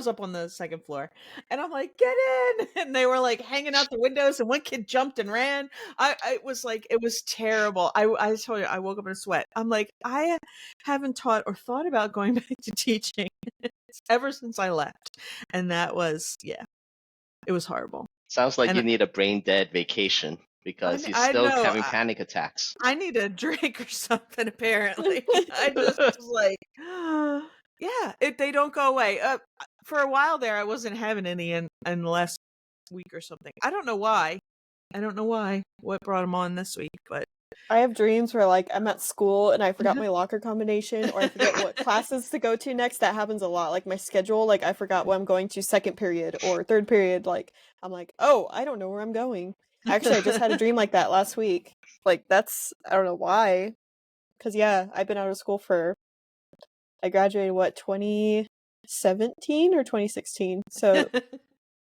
up on the second floor, and I'm like, get in! And they were like hanging out the windows, and one kid jumped and ran. It was terrible. I told you, I woke up in a sweat. I'm like, I haven't taught or thought about going back to teaching ever since I left, and that was, yeah, it was horrible. Sounds like you And need a brain dead vacation because you're I still know. having panic attacks. I need a drink or something, apparently. I just was like, yeah, they don't go away. For a while there, I wasn't having any in the last week or something. I don't know why. What brought them on this week, but I have dreams where like I'm at school and I forgot my locker combination or I forget what classes to go to next. That happens a lot. Like my schedule, like I forgot what I'm going to second period or third period. Like I'm like, oh, I don't know where I'm going. Actually, I just had a dream like that last week. Like I don't know why. Cause yeah, I've been out of school I graduated 2017 or 2016. So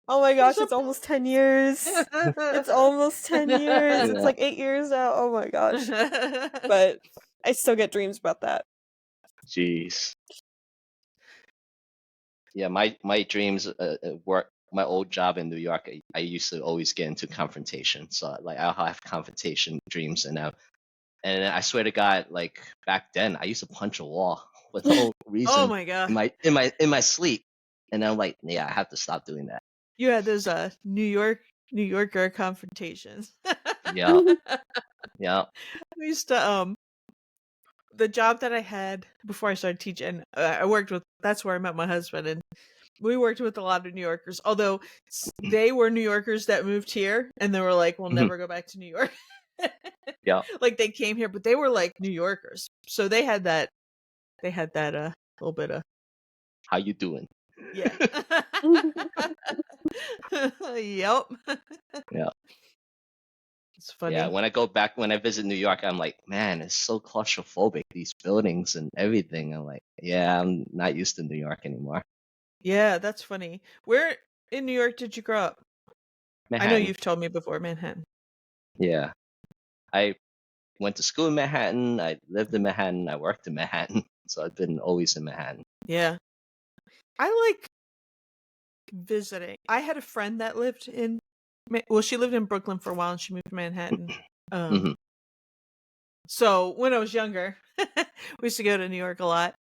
oh my gosh, it's almost 10 years. It's almost 10 years. It's Yeah. like 8 years now. Oh my gosh. But I still get dreams about that. Jeez. Yeah, my dreams work. My old job in New York, I used to always get into confrontation. So like I'll have confrontation dreams, and I swear to God, like back then, I used to punch a wall with no Oh reason my god. in my sleep, and I'm like, yeah, I have to stop doing that. You had those New Yorker confrontations. Yeah, yeah. We used to the job that I had before I started teaching, that's where I met my husband, and we worked with a lot of New Yorkers, although they were New Yorkers that moved here and they were like, we'll never go back to New York. Yeah. Like they came here, but they were like New Yorkers. So they had that little bit of, How you doing? yeah. Yep. Yeah. It's funny. Yeah, when I visit New York, I'm like, man, it's so claustrophobic, these buildings and everything. I'm like, yeah, I'm not used to New York anymore. Yeah, that's funny. Where in New York did you grow up? I know Manhattan. you've told me before, Manhattan. Yeah. I went to school in Manhattan. I lived in Manhattan. I worked in Manhattan. So I've been always in Manhattan. Yeah. I like visiting. I had a friend that lived in, well, she lived in Brooklyn for a while and she moved to Manhattan. Hmm. So when I was younger, we used to go to New York a lot,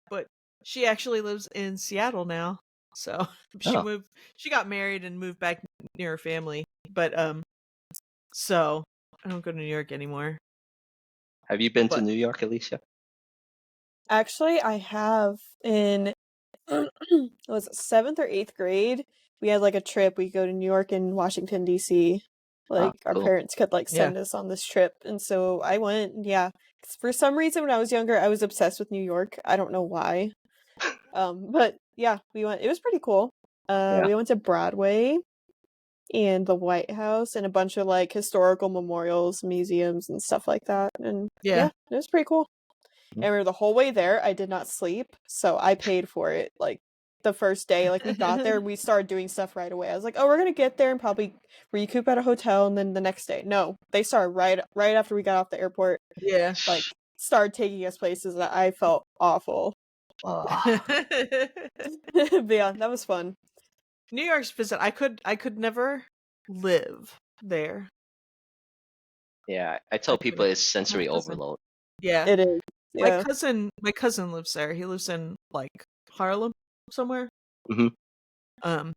but she actually lives in Seattle now. So Oh, she got married and moved back near her family. But so I don't go to New York anymore. have you been to But New York, Alicia? Actually, I have in was it 7th or 8th grade. We had like a trip. We go to New York and Washington D.C. Oh, Like our cool. parents could like yeah. send us on this trip, and so I went. And yeah, 'cause for some reason when I was younger, I was obsessed with New York. I don't know why. But yeah, we went. It was pretty cool. Yeah. We went to Broadway and the White House and a bunch of like historical memorials, museums, and stuff like that. And Yeah. yeah, it was pretty cool. Mhm. And we were the whole way there. I did not sleep, so I paid for it. Like the first day, like we got there, we started doing stuff right away. I was like, "Oh, we're gonna get there and probably recoup at a hotel." And then the next day, no, they started right after we got off the airport. Yeah. Like started taking us places that I felt awful. Oh, But yeah, that was fun. New York's visit. I could never live there. yeah. I I tell people couldn't. it's My sensory cousin. overload. Yeah. It is. Yeah. My cousin lives there. He lives in like Harlem somewhere. Hmm. Um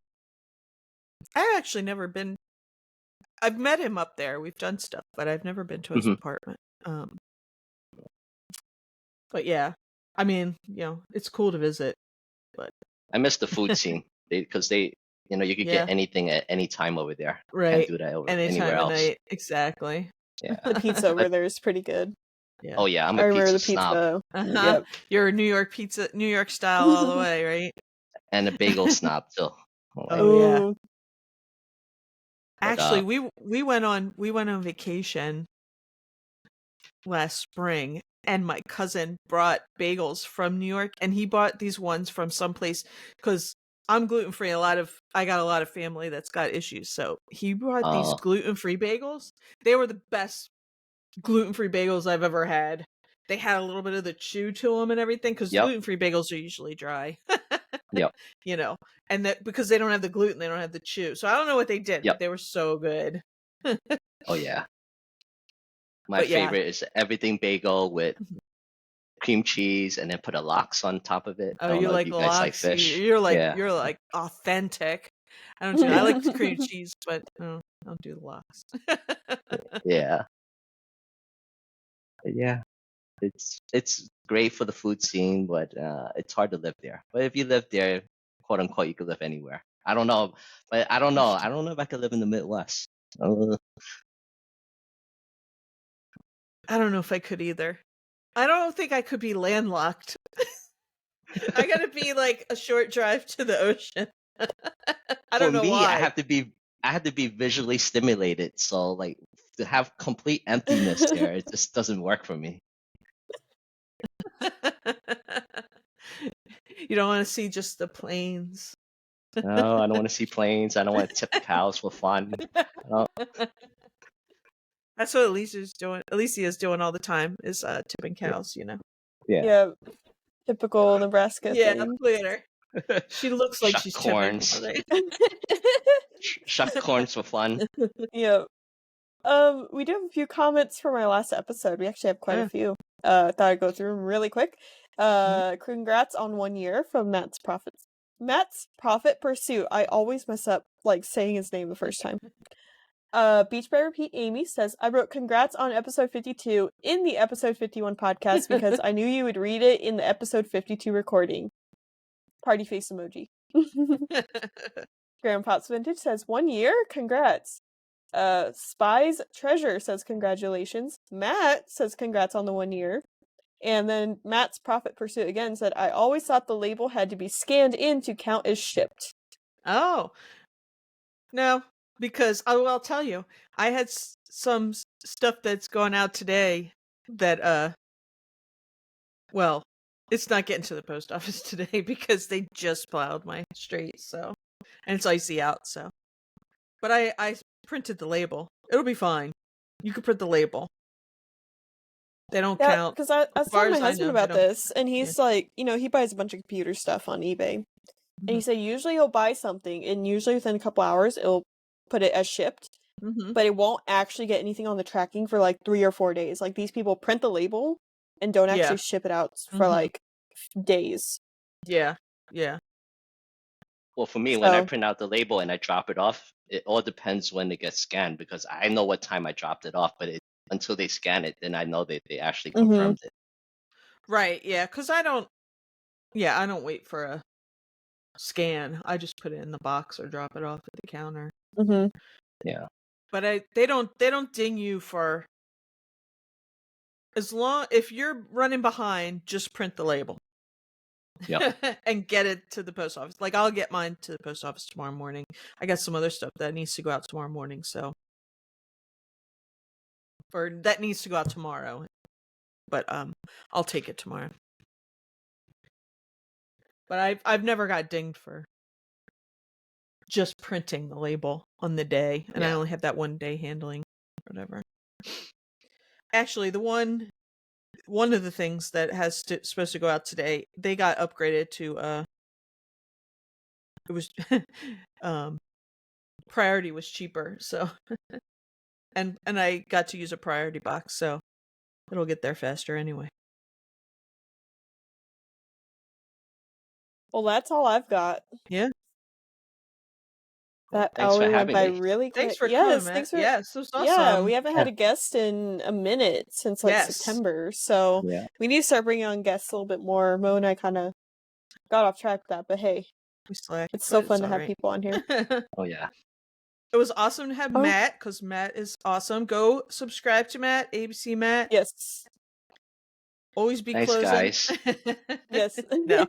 I've actually never been. I've met him up there. We've done stuff, but I've never been to his Hmm. apartment. But yeah. I mean, it's cool to visit, but I miss the food scene because you could yeah. get anything at any time over there. Can't Right. do that Any anywhere time of else. night. Exactly. Yeah. The pizza over But there is pretty good. Yeah. oh yeah, I'm I a remember pizza the snob pizza. Uh-huh. Yep. You're New York pizza, New York style all the way, right? and a bagel snob too. Like, Oh yeah. Ooh. but Actually, we went on vacation last spring and my cousin brought bagels from New York and he bought these ones from someplace cuz I'm gluten-free. I got a lot of family that's got issues. So, he brought these uh, gluten-free bagels. They were the best gluten-free bagels I've ever had. They had a little bit of the chew to them and everything cuz yep, gluten-free bagels are usually dry. yep, you know, and that because they don't have the gluten, they don't have the chew. So I don't know what they did, but yep. they were so good. Oh yeah. My But yeah. favorite is everything bagel with cream cheese and then put a lox on top of it. I Oh, don't you know if like you guys like lox? fish. You're like authentic. I don't do. I like the cream cheese, but no, I don't do the lox. Yeah. But yeah. It's great for the food scene, but it's hard to live there. But if you live there, quote unquote, you could live anywhere. I don't know, but I don't know. I don't know if I could live in the Midwest. I don't know if I could either. I don't think I could be landlocked. I gotta be like a short drive to the ocean. I For don't know me, why. I have to be visually stimulated. So like to have complete emptiness there, it just doesn't work for me. You don't want to see just the plains. No, I don't want to see planes. I don't want to tip cows for fun. I don't, That's what Alicia is doing all the time is tipping cows, yeah. Yeah, typical Nebraska Yeah, thing. look at her. She looks like Shuck she's tipping all corns. day. Shuck corns for fun. Yeah. We do have a few comments from our last episode. We actually have quite a Yeah. few. Thought I'd go through them really quick. Congrats on 1 year from Matt's Profit Pursuit. I always mess up like saying his name the first time. Beach by Repeat Amy says, I wrote congrats on episode 52 in the episode 51 podcast because I knew you would read it in the episode 52 recording. Party face emoji. Grandpa's Vintage says 1 year? Congrats. Spies Treasure says congratulations. Matt says congrats on the 1 year. And then Matt's Profit Pursuit again said, I always thought the label had to be scanned in to count as shipped. Oh. No, because I'll tell you, I had some stuff that's gone out today that, well, it's not getting to the post office today because they just plowed my street, so, and it's icy out, so. But I printed the label. It'll be fine. You can print the label. They don't Yeah, count. because I was As far telling my as I husband know, they about don't. this, and Yeah. he's like, he buys a bunch of computer stuff on eBay. And he Mhm. said usually he'll buy something, and usually within a couple hours, it'll put it as shipped. Mhm. But it won't actually get anything on the tracking for like 3 or 4 days. Like these people print the label and don't Yeah. actually ship it out for Mhm. like days. Yeah. Yeah. Well, for me, when I So, print out the label and I drop it off, it all depends when it gets scanned because I know what time I dropped it off, but until they scan it, then I know that they actually confirmed it. Right. Yeah. Because I don't wait for a scan. I just put it in the box or drop it off at the counter. Yeah. But they don't ding you for as long if you're running behind, just print the label. Yep. And get it to the post office. Like I'll get mine to the post office tomorrow morning. I got some other stuff that needs to go out tomorrow morning, so or that needs to go out tomorrow. But I'll take it tomorrow. But I've never got dinged for just printing the label on the day, and I Yeah. only have that 1 day handling, whatever. Actually, the one of the things that has supposed to go out today, they got upgraded to it was priority was cheaper, so and I got to use a priority box, so it'll get there faster anyway. well, that's all I've got. Yeah. Well, That thanks for hour went having by me. really Thanks quick. for coming, Yes, Matt. thanks for. Yes, this was Yeah, awesome. we haven't Yeah. had a guest in a minute since like Yes. September, so Yeah. we need to start bringing on guests a little bit more. Mo and I kind of got off track with that, but hey, We slacked, it's so but fun it's to all have right. people on here. Oh, yeah. It was awesome to have Oh. Matt, because Matt is awesome. Go subscribe to Matt, ABC Matt. Yes. Always be Thanks, closing. guys. Yes. No.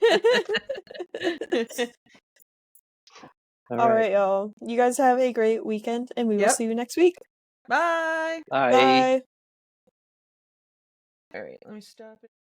All right, y'all. You guys have a great weekend, and we will Yep. see you next week. Bye. Bye. Bye. All right, let me stop it.